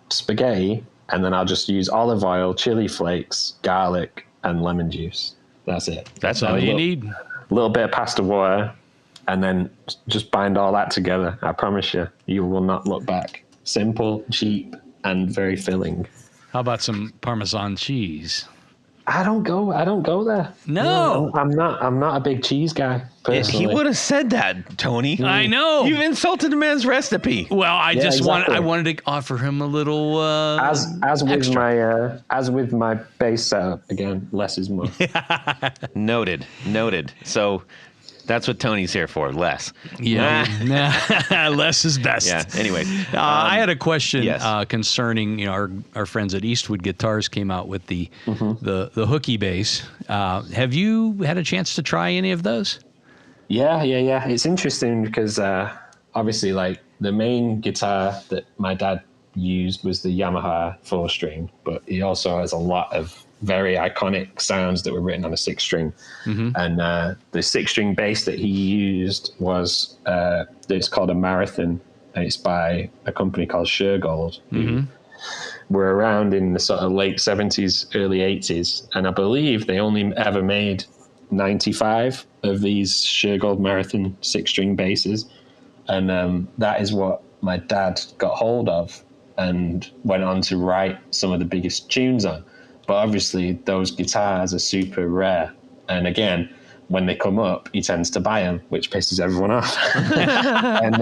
spaghetti, and then I'll just use olive oil, chili flakes, garlic, and lemon juice. That's it. That's all you need. A little bit of pasta water, and then just bind all that together. I promise you will not look back. Simple, cheap, and very filling. How about some Parmesan cheese? I don't go there. No. I'm not a big cheese guy, personally. He would have said that, Tony. I know. You've insulted a man's recipe. Well, I exactly. wanted to offer him a little as with my bass setup, again, less is more. Noted. So that's what Tony's here for, less. Yeah. Less is best. Yeah. Anyways, I had a question yes. concerning our friends at Eastwood Guitars came out with the hooky bass. Have you had a chance to try any of those? Yeah. It's interesting because obviously, like the main guitar that my dad used was the Yamaha 4-string, but he also has a lot of very iconic sounds that were written on a 6-string. And the 6-string bass that he used was it's called a Marathon, and it's by a company called Shergold, who were around in the sort of late 70s, early 80s, and I believe they only ever made 95 of these Shergold Marathon 6-string basses, and that is what my dad got hold of and went on to write some of the biggest tunes on. But obviously, those guitars are super rare. And again, when they come up, he tends to buy them, which pisses everyone off. And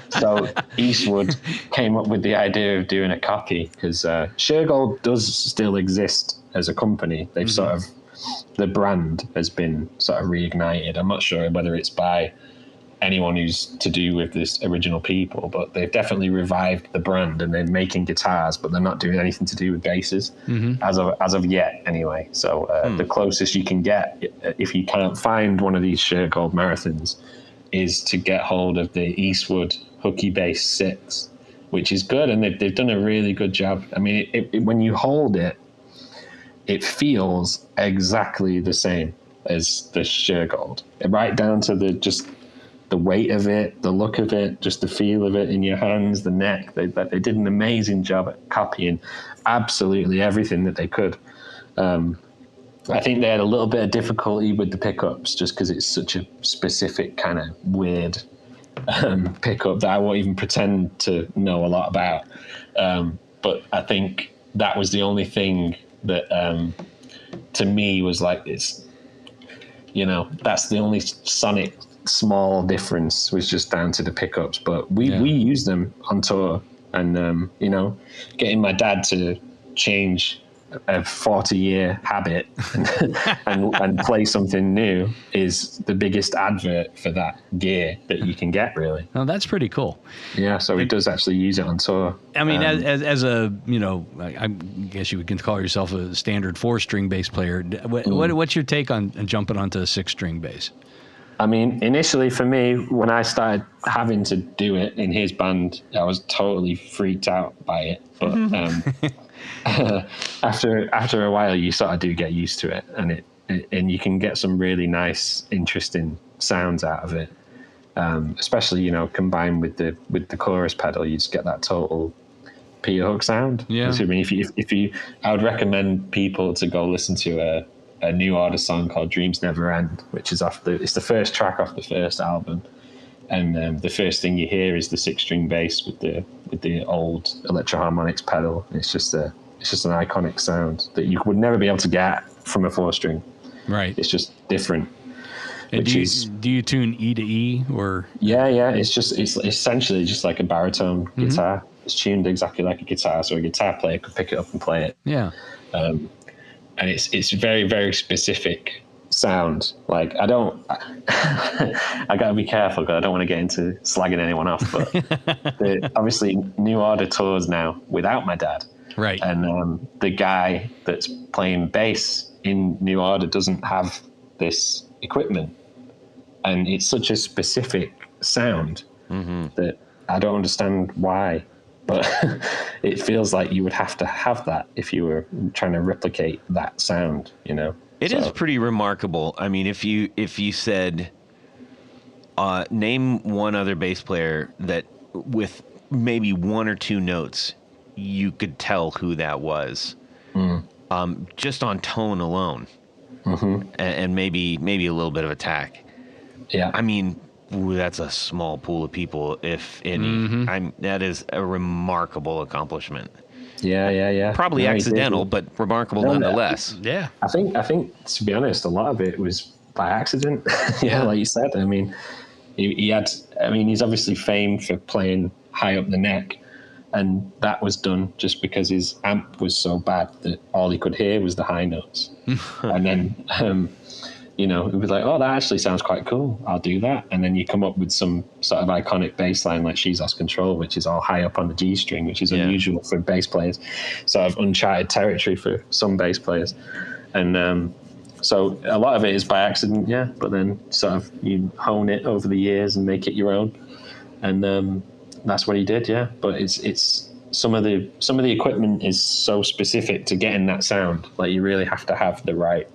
so Eastwood came up with the idea of doing a copy, because Shergold does still exist as a company. They've sort of the brand has been sort of reignited. I'm not sure whether it's by anyone who's to do with this original people, but they've definitely revived the brand, and they're making guitars, but they're not doing anything to do with basses as of yet, anyway. So the closest you can get, if you can't find one of these Shergold Marathons, is to get hold of the Eastwood Hooky Bass 6, which is good, and they've done a really good job. I mean, when you hold it, it feels exactly the same as the Shergold, right down to the weight of it, the look of it, just the feel of it in your hands, the neck. They did an amazing job at copying absolutely everything that they could. I think they had a little bit of difficulty with the pickups, just because it's such a specific kind of weird pickup that I won't even pretend to know a lot about. But I think that was the only thing that to me was like, it's, that's the only sonic small difference, was just down to the pickups. But we use them on tour, and getting my dad to change a 40-year habit and play something new is the biggest advert for that gear that you can get, really. Oh, that's pretty cool. Yeah, so he does actually use it on tour. I mean, as a, I guess you would call yourself a standard 4-string bass player. What's your take on jumping onto a 6-string bass? I mean, initially for me, when I started having to do it in his band, I was totally freaked out by it. But after a while, you sort of do get used to it, and you can get some really nice, interesting sounds out of it. Especially, combined with the chorus pedal, you just get that total Peter Hook sound. Yeah. I mean, I would recommend people to go listen to a New Order song called Dreams Never End, which is it's the first track off the first album. And the first thing you hear is the 6-string bass with the old Electro-Harmonix pedal. It's just an iconic sound that you would never be able to get from a 4-string. Right. It's just different. And do you tune E to E or? Yeah. It's essentially just like a baritone guitar. It's tuned exactly like a guitar, so a guitar player could pick it up and play it. Yeah. And it's very, very specific sound. Like, I gotta be careful because I don't want to get into slagging anyone off, but obviously New Order tours now without my dad. Right. And the guy that's playing bass in New Order doesn't have this equipment. And it's such a specific sound that I don't understand why. But it feels like you would have to have that if you were trying to replicate that sound, It is pretty remarkable. I mean, if you said, name one other bass player that with maybe 1 or 2 notes, you could tell who that was, just on tone alone, and maybe a little bit of attack. Yeah. I mean, that's a small pool of people, if any. That is a remarkable accomplishment. Yeah. Probably accidental, but remarkable nonetheless. Yeah. I think to be honest, a lot of it was by accident. Like you said. I mean, he's obviously famed for playing high up the neck, and that was done just because his amp was so bad that all he could hear was the high notes. And then it was like, oh, that actually sounds quite cool. I'll do that. And then you come up with some sort of iconic bass line like She's Lost Control, which is all high up on the G string, which is unusual for bass players. Sort of uncharted territory for some bass players. And so a lot of it is by accident, but then sort of you hone it over the years and make it your own. And that's what he did, But it's some of the equipment is so specific to getting that sound. Like, you really have to have the right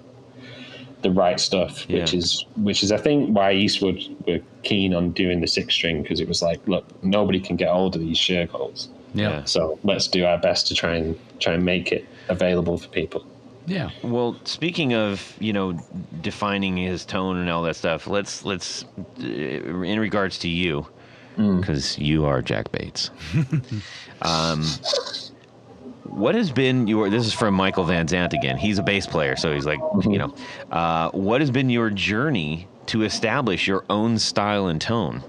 stuff, which is I think why Eastwood were keen on doing the 6-string, because it was like, look, nobody can get hold of these Shergolds. Yeah. So let's do our best to try and make it available for people. Yeah. Well, speaking of, defining his tone and all that stuff, let's in regards to you, because you are Jack Bates. What has been this is from Michael Van Zant again. He's a bass player, so he's like, what has been your journey to establish your own style and tone?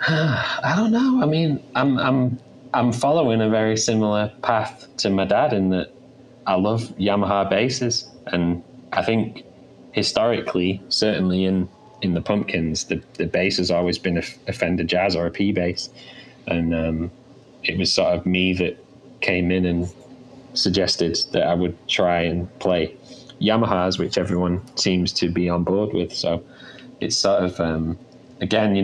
I don't know. I mean, I'm following a very similar path to my dad in that I love Yamaha basses, and I think historically, certainly in the Pumpkins, the bass has always been a Fender Jazz or a P bass, and it was sort of me that came in and suggested that I would try and play Yamahas, which everyone seems to be on board with. So it's sort of again,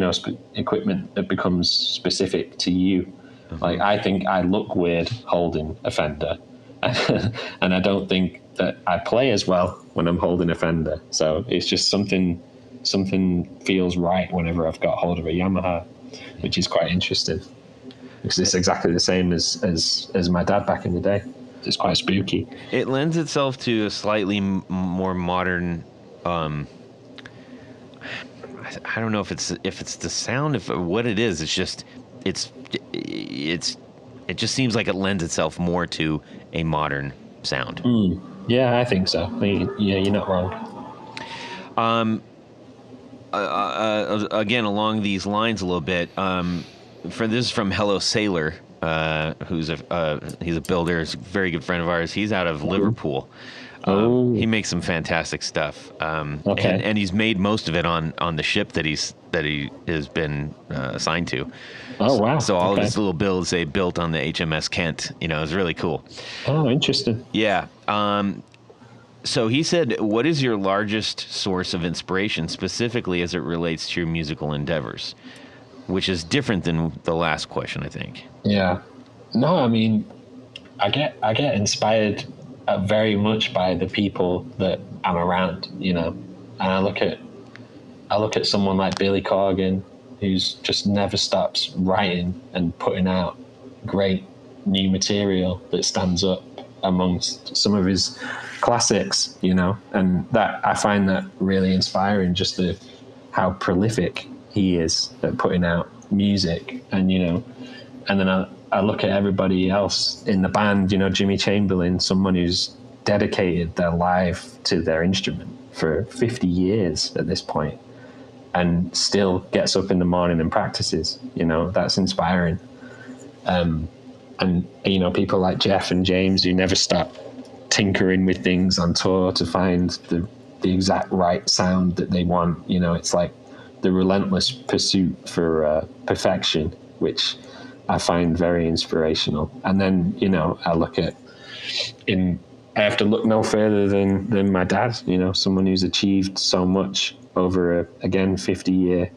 equipment that becomes specific to you. Like, I think I look weird holding a Fender, and I don't think that I play as well when I'm holding a Fender. So it's just something feels right whenever I've got hold of a Yamaha, which is quite interesting, because it's exactly the same as my dad back in the day. It's quite spooky. It lends itself to a slightly more modern. I don't know if it's the sound, if what it is. It's just it just seems like it lends itself more to a modern sound. Yeah, I think so. Yeah, you're not wrong. Again, along these lines a little bit. This is from Hello Sailor, who's he's a builder, he's a very good friend of ours. He's out of Liverpool. He makes some fantastic stuff. Okay. And he's made most of it on the ship that he has been assigned to. Oh, wow. So all of his little builds they built on the HMS Kent. It's really cool. Oh, interesting. Yeah. So he said, what is your largest source of inspiration, specifically as it relates to your musical endeavors? Which is different than the last question, I think. Yeah. No, I mean, I get inspired very much by the people that I'm around, and I look at someone like Billy Corgan, who's just never stops writing and putting out great new material that stands up amongst some of his classics, and that I find that really inspiring, just how prolific he is at putting out music. And and then I look at everybody else in the band, Jimmy Chamberlain, someone who's dedicated their life to their instrument for 50 years at this point, and still gets up in the morning and practices. That's inspiring. And people like Jeff and James, who never stop tinkering with things on tour to find the exact right sound that they want. It's like the relentless pursuit for perfection, which I find very inspirational. And then, I have to look no further than my dad, someone who's achieved so much over a 50-year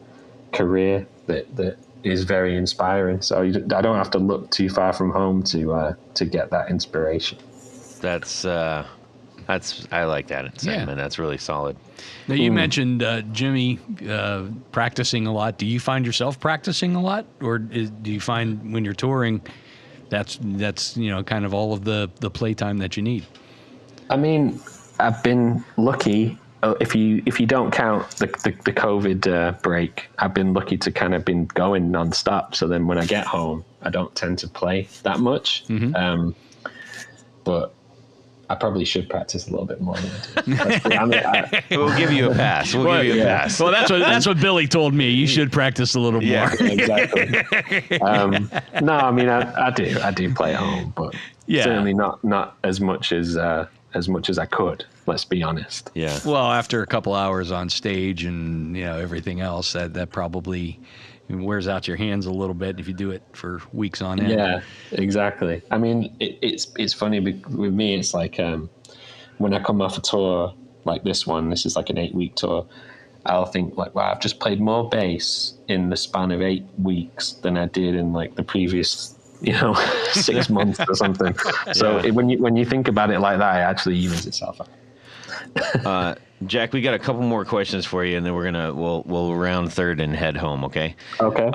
career that is very inspiring. So I don't have to look too far from home to get that inspiration. That's I like that sentiment. Yeah. That's really solid. Now, you mentioned Jimmy practicing a lot. Do you find yourself practicing a lot, or do you find when you're touring that's kind of all of the playtime that you need? I mean, I've been lucky. If you don't count the COVID break, I've been lucky to kind of been going nonstop. So then when I get home, I don't tend to play that much. Mm-hmm. But I probably should practice a little bit more than I do. We'll give you a pass. We'll give you a pass. Well, that's what Billy told me. You should practice a little more. Yeah, exactly. No, I mean I do play at home, but certainly not as much as I could. Let's be honest. Yeah. Well, after a couple hours on stage and everything else, that probably wears out your hands a little bit if you do it for weeks on end. Yeah, exactly. I mean, it's funny with me. It's like when I come off a tour like this one, this is like an 8-week tour, I'll think like, wow, I've just played more bass in the span of 8 weeks than I did in like the previous 6 months or something. So when you think about it like that, it actually evens itself out. Jack, we got a couple more questions for you, and then we'll round third and head home. Okay. Okay.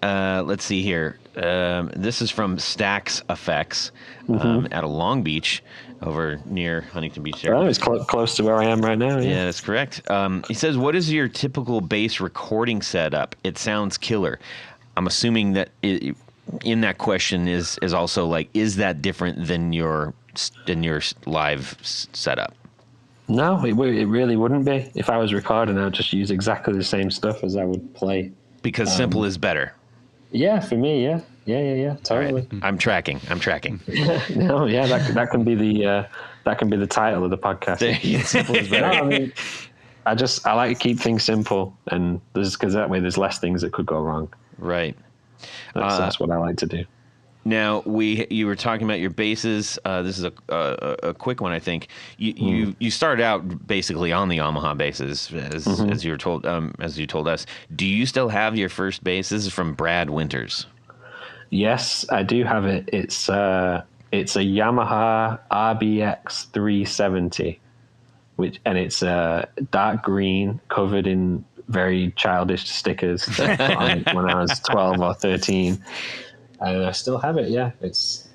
Let's see here. This is from Stax Effects out of Long Beach, over near Huntington Beach. There. Oh, it's close to where I am right now. Yeah, that's correct. He says, "What is your typical bass recording setup? It sounds killer." I'm assuming that in that question is also like, is that different than your live setup? No, it really wouldn't be. If I was recording, I'd just use exactly the same stuff as I would play. Because simple is better. Yeah, for me, yeah. Yeah, totally. I'm tracking. No, yeah, that can be the title of the podcast. Simple as better. No, I mean, I like to keep things simple, and because that way there's less things that could go wrong. Right. That's what I like to do. Now you were talking about your basses. This is a quick one, I think. You started out basically on the Yamaha basses, as you were told, as you told us. Do you still have your first bass? This is from Brad Winters. Yes, I do have it. It's a Yamaha RBX 370, and it's dark green, covered in very childish stickers that I got on it when I was 12 or 13. And I still have it. Yeah, it's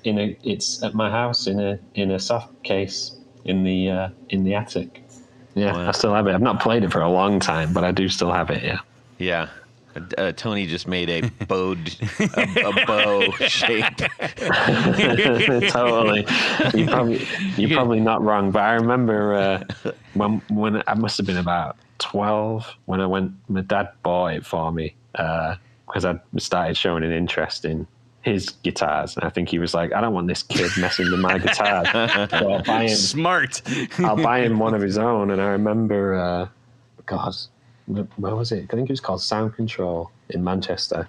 at my house in a soft case in the attic. Yeah, wow. I still have it. I've not played it for a long time, but I do still have it. Yeah. Yeah. Tony just made a bow shape. Totally. You're probably not wrong, but I remember when I must have been about 12 when my dad bought it for me because I started showing an interest in his guitars, and I think he was like, I don't want this kid messing with my guitar, so I'll buy him smart. I'll buy him one of his own. And I remember where was it? I think it was called Sound Control in Manchester,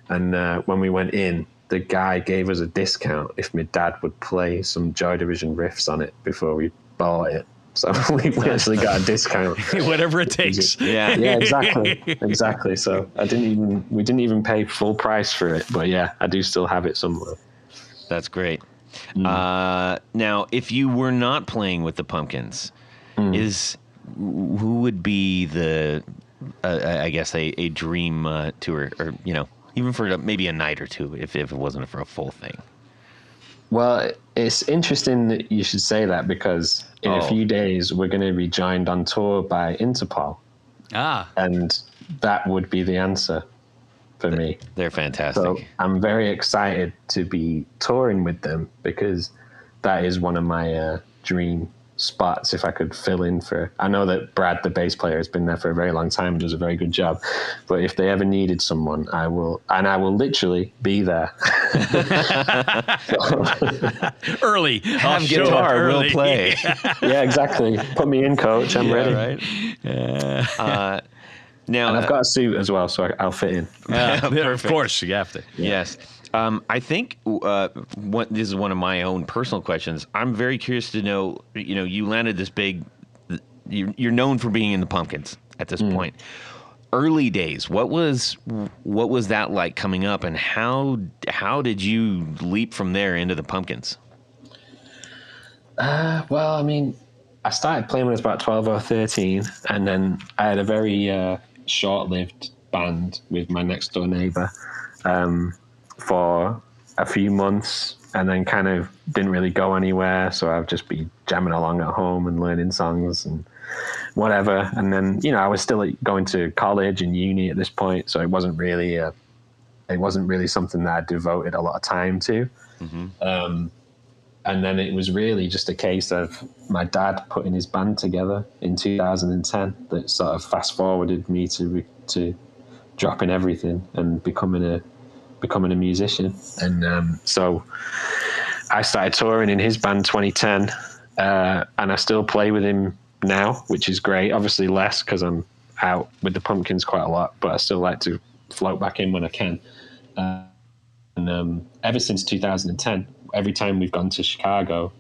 and when we went in, the guy gave us a discount if my dad would play some Joy Division riffs on it before we bought it. So we actually got a discount. Whatever it takes. Yeah, exactly. So we didn't even pay full price for it, but yeah, I do still have it somewhere. That's great. Now, if you were not playing with the Pumpkins, who would be the, I guess, a dream tour, or even for maybe a night or two, if it wasn't for a full thing? Well, it's interesting that you should say that, because in a few days we're going to be joined on tour by Interpol. And that would be the answer for me. They're fantastic. So I'm very excited to be touring with them, because that is one of my dream spots if I could fill in for. I know that Brad, the bass player, has been there for a very long time and does a very good job, but if they ever needed someone, I will literally be there. Early. Have guitar, we'll play. Yeah, exactly. Put me in, coach. I'm ready. Right. Now, and I've got a suit as well, so I'll fit in. Of course, you have to. Yeah. Yes. I think this is one of my own personal questions. I'm very curious to know, you landed this big, you're known for being in the Pumpkins at this point. Early days, what was that like coming up, and how did you leap from there into the Pumpkins? Well, I mean, I started playing when I was about 12 or 13, and then I had a very short-lived band with my next door neighbor for a few months, and then kind of didn't really go anywhere. So I'd just be jamming along at home and learning songs and whatever. And then, I was still going to college and uni at this point, so it wasn't really something that I devoted a lot of time to. And then it was really just a case of my dad putting his band together in 2010 that sort of fast forwarded me to dropping everything and becoming a musician. And so I started touring in his band 2010, and I still play with him now, which is great. Obviously less because I'm out with the Pumpkins quite a lot, but I still like to float back in when I can. And ever since 2010, every time we've gone to Chicago,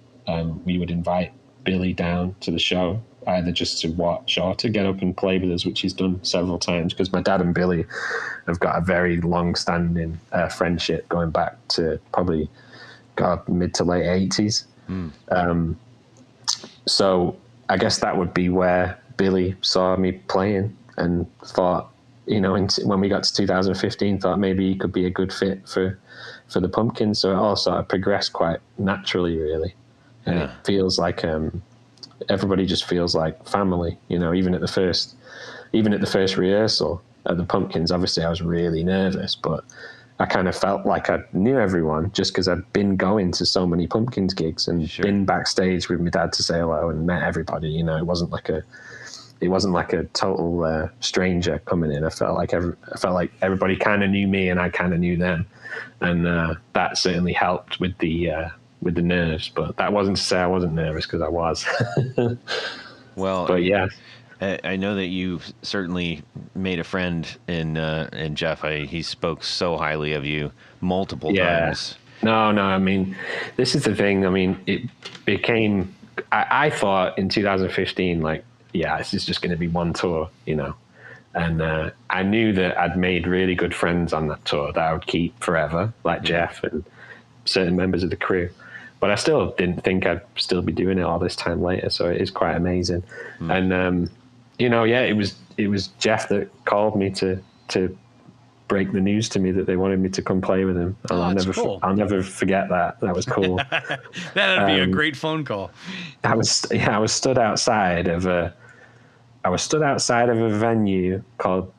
we would invite Billy down to the show, either just to watch or to get up and play with us, which he's done several times, because my dad and Billy have got a very long-standing friendship going back to probably mid to late 80s. So I guess that would be where Billy saw me playing and thought, when we got to 2015, thought maybe he could be a good fit for the Pumpkins. So it all sort of progressed quite naturally, really. And it feels like everybody just feels like family, even at the first rehearsal at the Pumpkins. Obviously I was really nervous, but I kind of felt like I knew everyone just because I'd been going to so many Pumpkins gigs and been backstage with my dad to say hello and met everybody. It it wasn't like a total stranger coming in. I felt like everybody kind of knew me and I kind of knew them, and that certainly helped with the nerves. But that wasn't to say I wasn't nervous, because I was. Well, but yeah. I know that you certainly made a friend in Jeff. He spoke so highly of you multiple times. No. I mean, this is the thing. I mean, it became. I thought in 2015, like, yeah, this is just going to be one tour, you know. And I knew that I'd made really good friends on that tour that I would keep forever, like Jeff and certain members of the crew. But I still didn't think I'd still be doing it all this time later. So it is quite amazing. And you know, yeah, it was Jeff that called me to break the news to me that they wanted me to come play with him. I'll never forget that. That was cool. That'd be a great phone call. I was stood outside of a venue called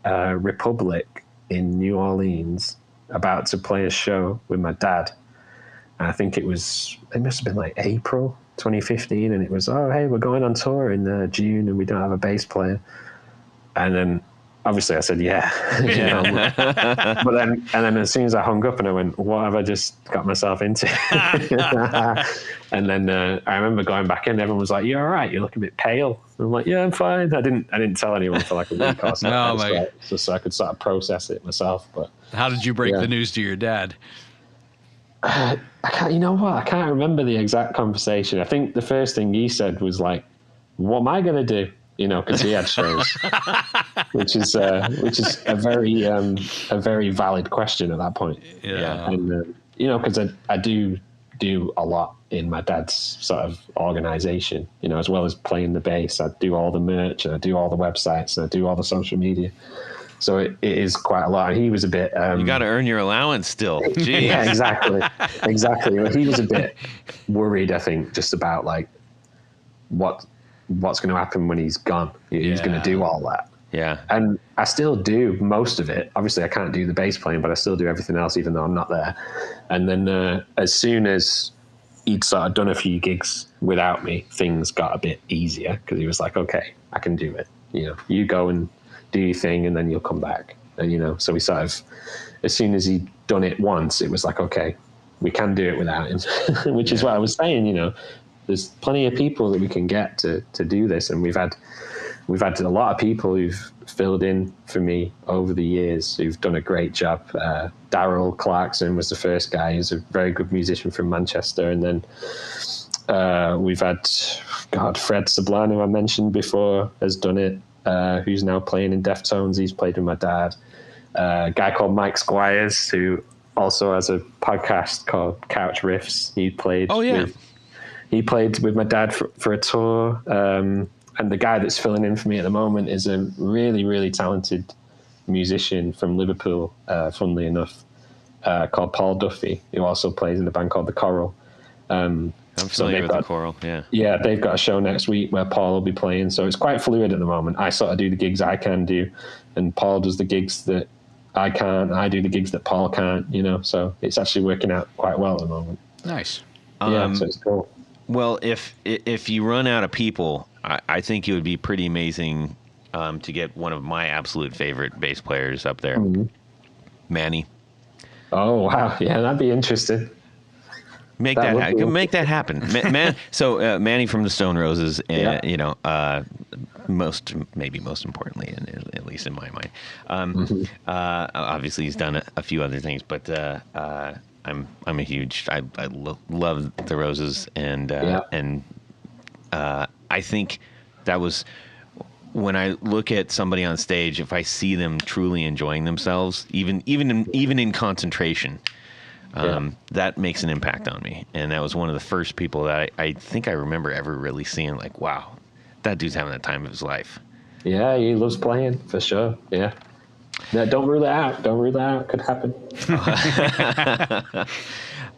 Republic in New Orleans, about to play a show with my dad. And I think it must have been like April 2015, and it was, oh, hey, we're going on tour in June and we don't have a bass player. And then obviously I said, yeah. You know, but then as soon as I hung up, and I went, what have I just got myself into? And then I remember going back in, everyone was like, you're all right, you look a bit pale. And I'm like, yeah, I'm fine. I didn't tell anyone for like a week or so. So I could sort of process it myself. But how did you break the news to your dad? I can't, you know what? I can't remember the exact conversation. I think the first thing he said was like, what am I going to do? You know, because he had shows, which is a very valid question at that point. Yeah. And, you know, because I do a lot in my dad's sort of organization, you know, as well as playing the bass. I do all the merch, and I do all the websites, and I do all the social media. So it is quite a lot. And he was a bit... you got to earn your allowance still. Jeez. Yeah, exactly. Well, he was a bit worried, I think, just about like what's going to happen when he's gone. He's going to do all that. Yeah. And I still do most of it. Obviously, I can't do the bass playing, but I still do everything else, even though I'm not there. And then as soon as he'd sort of done a few gigs without me, things got a bit easier, because he was like, okay, I can do it. You know, you go and do your thing, and then you'll come back. And, you know, so we sort of, as soon as he'd done it once, it was like, okay, we can do it without him, which is what I was saying, you know, there's plenty of people that we can get to do this. And we've had a lot of people who've filled in for me over the years who've done a great job. Daryl Clarkson was the first guy. He's a very good musician from Manchester. And then we've had, Fred Sablan, who I mentioned before, has done it. Who's now playing in Deftones. He's played with my dad. A guy called Mike Squires, who also has a podcast called Couch Riffs. He played with my dad for a tour. And the guy that's filling in for me at the moment is a really, really talented musician from Liverpool, funnily enough, called Paul Duffy, who also plays in a band called The Coral. I'm familiar with The Coral, yeah. Yeah, they've got a show next week where Paul will be playing. So it's quite fluid at the moment. I sort of do the gigs I can do, and Paul does the gigs that I can't. I do the gigs that Paul can't, you know. So it's actually working out quite well at the moment. Nice. Yeah, so it's cool. Well, if you run out of people, I think it would be pretty amazing to get one of my absolute favorite bass players up there, Manny. Oh, wow. Yeah, that'd be interesting. Make that happen, man. So Manny from the Stone Roses, and you know, most importantly, and at least in my mind, obviously he's done a few other things, but I'm a huge I love the Roses, and I think that was when I look at somebody on stage, if I see them truly enjoying themselves, even in concentration. That makes an impact on me. And that was one of the first people that I think I remember ever really seeing, like, wow, that dude's having the time of his life. Yeah, he loves playing, for sure. Yeah. No, don't rule it out. Could happen.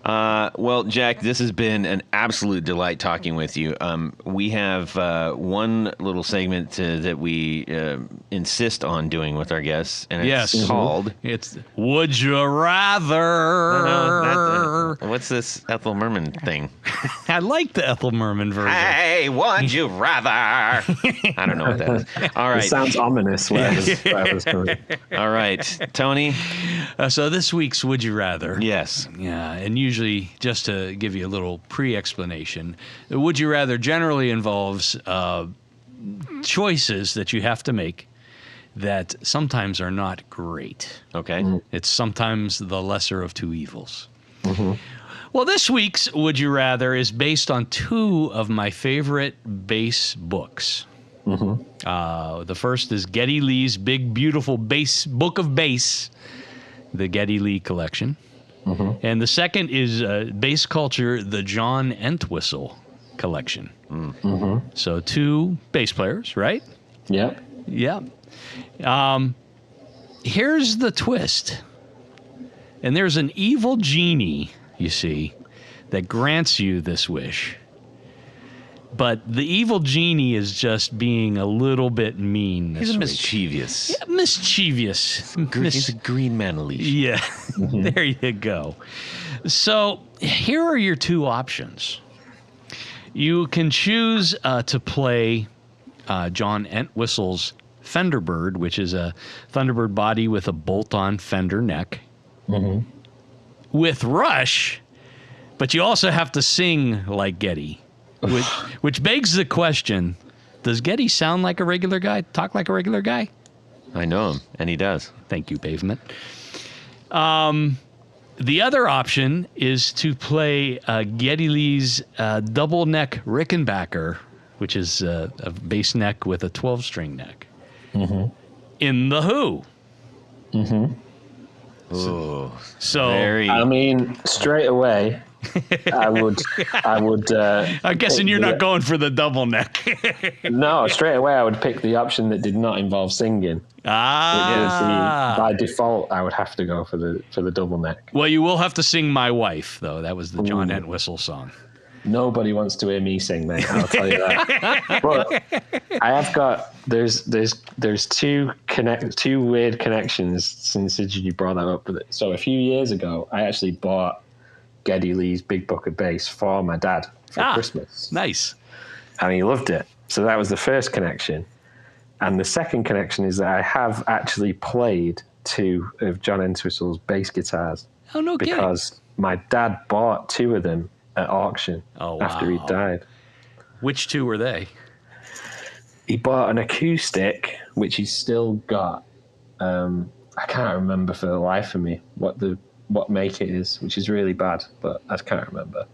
Well, Jack, this has been an absolute delight talking with you. We have one little segment that we insist on doing with our guests, and it's called... It's Would You Rather? No, what's this Ethel Merman thing? I like the Ethel Merman version. Hey, would you rather? I don't know what that is. All right. It sounds ominous. Whatever's coming. All right. Tony? So this week's Would You Rather. Yes. Yeah, and usually, just to give you a little pre-explanation, the Would You Rather generally involves choices that you have to make that sometimes are not great. Okay. It's sometimes the lesser of two evils. Well, this week's Would You Rather is based on two of my favorite bass books. The first is Geddy Lee's Big Beautiful Bass Book of Bass, the Geddy Lee collection. And the second is Bass Culture, the John Entwistle collection. So two bass players, right? Yep. Yeah. Here's the twist. And there's an evil genie, you see, that grants you this wish. But the evil genie is just being a little bit mean this He's week. mischievous. Yeah, mischievous. He's a green man leash. Yeah, there you go. So here are your two options. You can choose to play John Entwistle's Fenderbird, which is a Thunderbird body with a bolt-on Fender neck, with Rush, but you also have to sing like Geddy, which begs the question, does Geddy sound like a regular guy, talk like a regular guy? I know him, and he does. Thank you, Pavement. The other option is to play Geddy Lee's double neck Rickenbacker, which is a bass neck with a 12-string neck, in The Who. So I mean, straight away, I would. I'm guessing you're not going for the double neck. No, straight away I would pick the option that did not involve singing. By default, I would have to go for the double neck. Well, you will have to sing "My Wife," though. That was the John Entwistle song. Nobody wants to hear me sing, mate. I'll tell you that. But I have got there's two weird connections since you brought that up. So a few years ago, I actually bought Geddy Lee's Big Book of Bass for my dad for Christmas. Nice. And he loved it. So that was the first connection. And the second connection is that I have actually played two of John Entwistle's bass guitars. Oh, no kidding. Because my dad bought two of them at auction after he died. Which two were they? He bought an acoustic, which he's still got. I can't remember for the life of me what make it is, which is really bad, but I can't remember.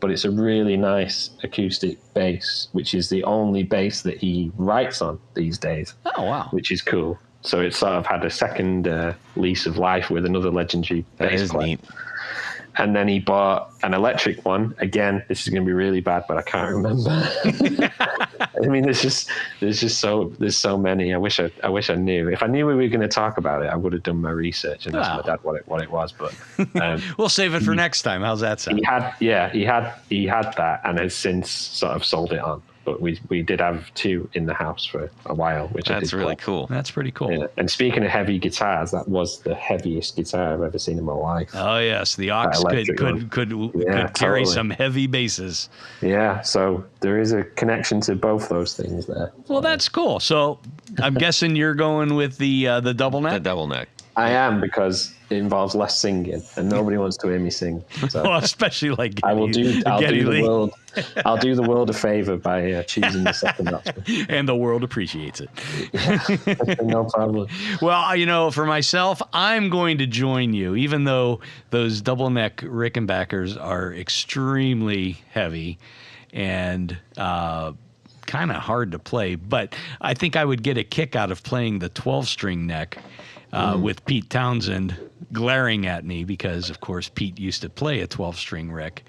But it's a really nice acoustic bass, which is the only bass that he writes on these days. Oh, wow. Which is cool. So it's sort of had a second lease of life with another legendary bass player. Neat. And then he bought an electric one. Again, this is going to be really bad, but I can't remember. I mean, there's so many. I wish I knew. If I knew we were going to talk about it, I would have done my research and asked my dad what it was. But we'll save it for next time. How's that sound? He had that and has since sort of sold it on. But we did have two in the house for a while, which that's really cool. That's pretty cool. Yeah. And speaking of heavy guitars, that was the heaviest guitar I've ever seen in my life. Oh yes, the aux could carry some heavy basses. Yeah, so there is a connection to both those things there. Well, that's cool. So I'm guessing you're going with the double neck. The double neck. I am, because it involves less singing, and nobody wants to hear me sing. So well, especially like Geddy, I'll do the world a favor by choosing the second option, and the world appreciates it. Yeah, no problem. Well, for myself, I'm going to join you, even though those double neck Rickenbackers are extremely heavy and kind of hard to play. But I think I would get a kick out of playing the 12-string neck. With Pete Townsend glaring at me because, of course, Pete used to play a 12-string Rick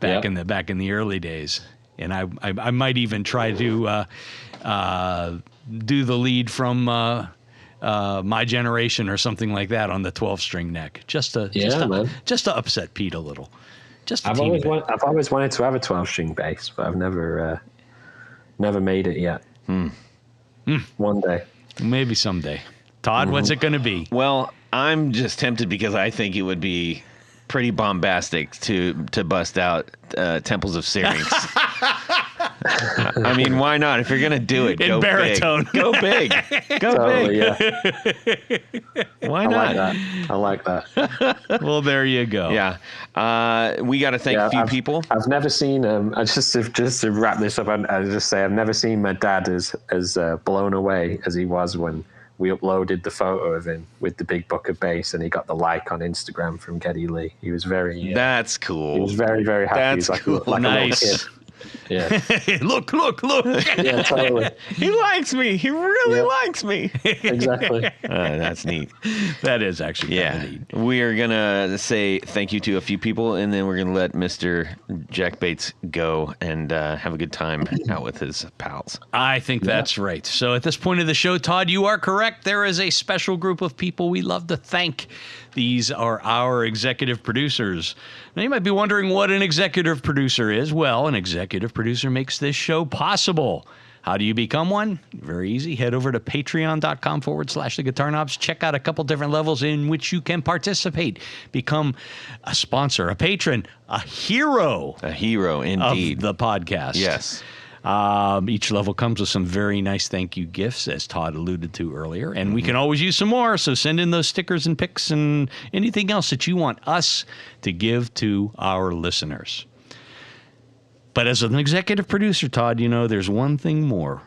back in the early days, and I might even try to do the lead from My Generation or something like that on the 12-string neck, just to upset Pete a little. I've always wanted to have a 12-string bass, but I've never made it yet. One day, maybe someday. Todd, what's it going to be? Well, I'm just tempted because I think it would be pretty bombastic to bust out Temples of Syrinx. I mean, why not? If you're gonna do it, go baritone. Big. Go big. Go totally, big. Yeah. Why not? I like that. Well, there you go. Yeah. We got to thank a few people. I've never seen just to wrap this up. I'll just say I've never seen my dad as blown away as he was when we uploaded the photo of him with the big book of bass, and he got the like on Instagram from Geddy Lee. He was very. That's cool. He was very, very happy. That's cool. Like nice. A little kid. Yeah. Look. Yeah, totally. He likes me. He really likes me. Exactly. That's neat. That is actually kind of neat. We are going to say thank you to a few people, and then we're going to let Mr. Jack Bates go and have a good time out with his pals. I think that's right. So at this point of the show, Todd, you are correct. There is a special group of people we love to thank. These are our executive producers. Now, you might be wondering what an executive producer is. Well, an executive producer makes this show possible. How do you become one? Very easy. Head over to patreon.com/The Guitar Knobs. Check out a couple different levels in which you can participate. Become a sponsor, a patron, a hero. A hero, indeed. Of the podcast. Yes. Each level comes with some very nice thank you gifts, as Todd alluded to earlier. And we can always use some more, so send in those stickers and pics and anything else that you want us to give to our listeners. But as an executive producer, Todd, there's one thing more.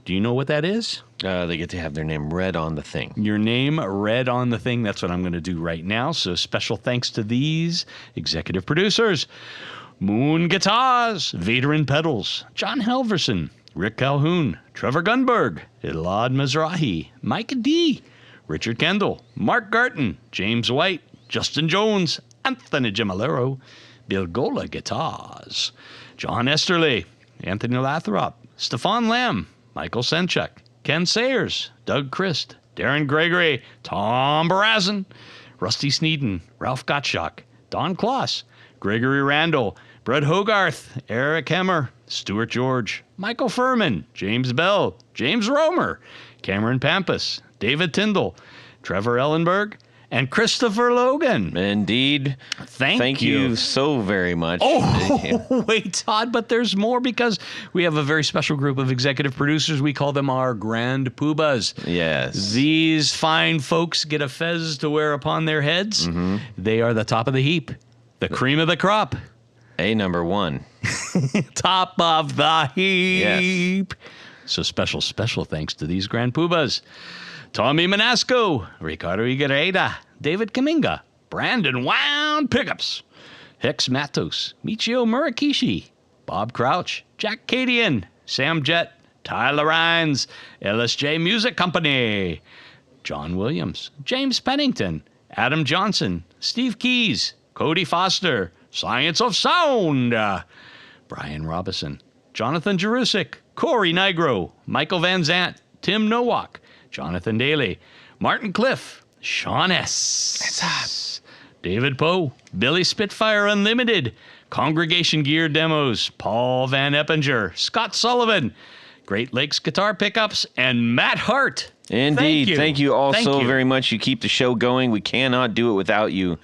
Do you know what that is? They get to have their name read on the thing. Your name read on the thing. That's what I'm going to do right now. So special thanks to these executive producers. Moon Guitars, Veteran Pedals, John Helverson, Rick Calhoun, Trevor Gunberg, Elad Mizrahi, Mike D, Richard Kendall, Mark Garton, James White, Justin Jones, Anthony Gemalero, Bill Gola Guitars, John Esterly, Anthony Lathrop, Stefan Lamb, Michael Senchuk, Ken Sayers, Doug Christ, Darren Gregory, Tom Barazin, Rusty Sneeden, Ralph Gottschalk, Don Kloss, Gregory Randall, Brett Hogarth, Eric Hemmer, Stuart George, Michael Furman, James Bell, James Romer, Cameron Pampas, David Tyndall, Trevor Ellenberg, and Christopher Logan. Indeed. Thank you so very much. Oh, wait, Todd, but there's more because we have a very special group of executive producers. We call them our Grand Poobahs. Yes. These fine folks get a fez to wear upon their heads. Mm-hmm. They are the top of the heap, the cream of the crop. Number one. Top of the heap. Yes. So special thanks to these Grand Poobahs. Tommy Manasco, Ricardo Iguereda, David Kaminga, Brandon Wound Pickups, Hex Matos, Michio Murakishi, Bob Crouch, Jack Cadian, Sam Jett, Tyler Rhines, LSJ Music Company, John Williams, James Pennington, Adam Johnson, Steve Keys, Cody Foster, Science of Sound, Brian Robison, Jonathan Jerusik, Corey Nigro, Michael Van Zant, Tim Nowak, Jonathan Daly, Martin Cliff, Sean S. David Poe, Billy Spitfire Unlimited, Congregation Gear Demos, Paul Van Eppinger, Scott Sullivan, Great Lakes Guitar Pickups, and Matt Hart. Indeed. Thank you all so very much. You keep the show going. We cannot do it without you.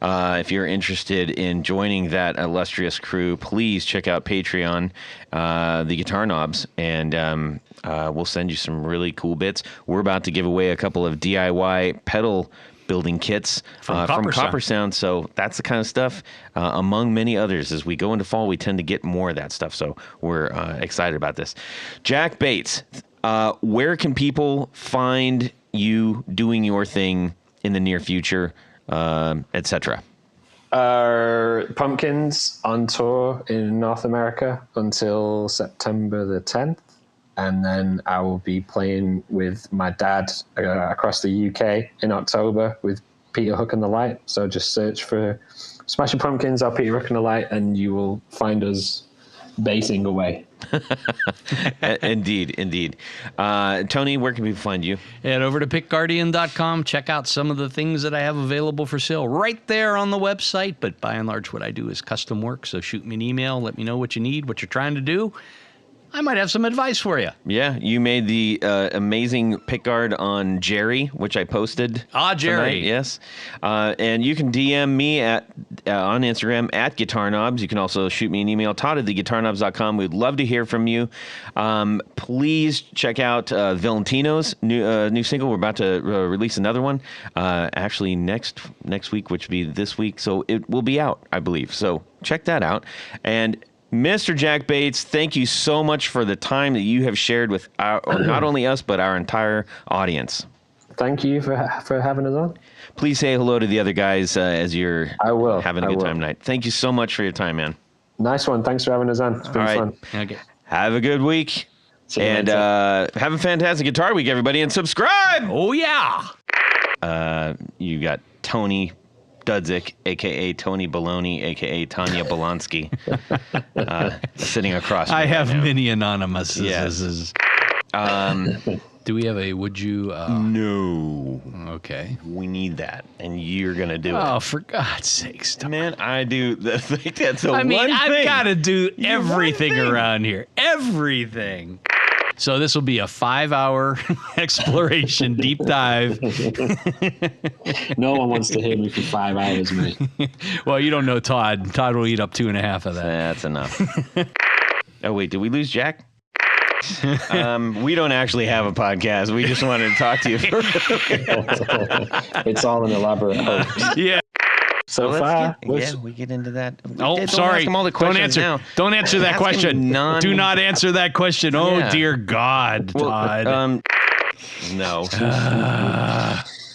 If you're interested in joining that illustrious crew, please check out Patreon, the Guitar Knobs, and we'll send you some really cool bits. We're about to give away a couple of DIY pedal building kits from Copper Sound. So that's the kind of stuff, among many others. As we go into fall, we tend to get more of that stuff. So we're excited about this. Jack Bates, where can people find you doing your thing in the near future, etc.? Pumpkins on tour in North America until September the 10th. And then I will be playing with my dad across the UK in October with Peter Hook and the Light. So just search for Smashing Pumpkins or Peter Hook and the Light, and you will find us basing away. Indeed. Tony, where can people find you? Head over to pickguardian.com. Check out some of the things that I have available for sale right there on the website. But by and large, what I do is custom work. So shoot me an email. Let me know what you need, what you're trying to do. I might have some advice for you. Yeah, you made the amazing pickguard on Jerry, which I posted. Jerry. Tonight, yes. And you can DM me on Instagram at Guitar Knobs. You can also shoot me an email, Todd@theguitarknobs.com. We'd love to hear from you. Please check out Valentino's new single. We're about to release another one, actually next week, which will be this week. So it will be out, I believe. So check that out. And Mr. Jack Bates, thank you so much for the time that you have shared with not only us, but our entire audience. Thank you for having us on. Please say hello to the other guys as you're having a good time tonight. Thank you so much for your time, man. Nice one. Thanks for having us on. It's been fun. Okay. Have a good week. And have a fantastic Guitar Week, everybody. And subscribe. Oh, yeah. You got Tony Dudzik, a.k.a. Tony Baloney, a.k.a. Tanya Bolonsky, sitting across me. I have right now. many anonymous. Yes. Do we have a would you? No. Okay. We need that, and you're going to do it. Oh, for God's sakes. Man, I do. That's the I mean, one thing. I've got to do everything around here. Everything. So this will be a 5-hour exploration, deep dive. No one wants to hear me for 5 hours, mate. Well, you don't know Todd. Todd will eat up 2.5 of that. That's enough. Oh, wait, did we lose Jack? We don't actually have a podcast. We just wanted to talk to you. It's all an elaborate hoax. Yeah. So we get into that. Oh, sorry. Ask him all the questions don't answer. now. Don't answer that Ask question. him Do not answer that question. Oh, Yeah. dear God, Todd. No.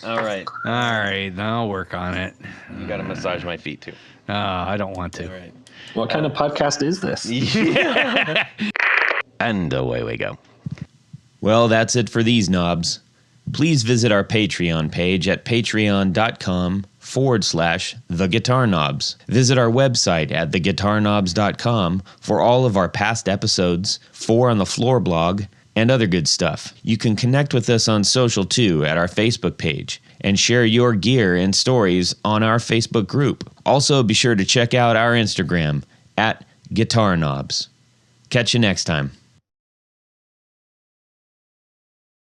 All right. All right. I'll work on it. You got to massage my feet, too. I don't want to. All right. What kind of podcast is this? Yeah. And away we go. Well, that's it for these knobs. Please visit our Patreon page at patreon.com/The Guitar Knobs. Visit our website at theguitarknobs.com for all of our past episodes, 4 on the Floor blog, and other good stuff. You can connect with us on social too at our Facebook page and share your gear and stories on our Facebook group. Also, be sure to check out our Instagram at Guitar Knobs. Catch you next time.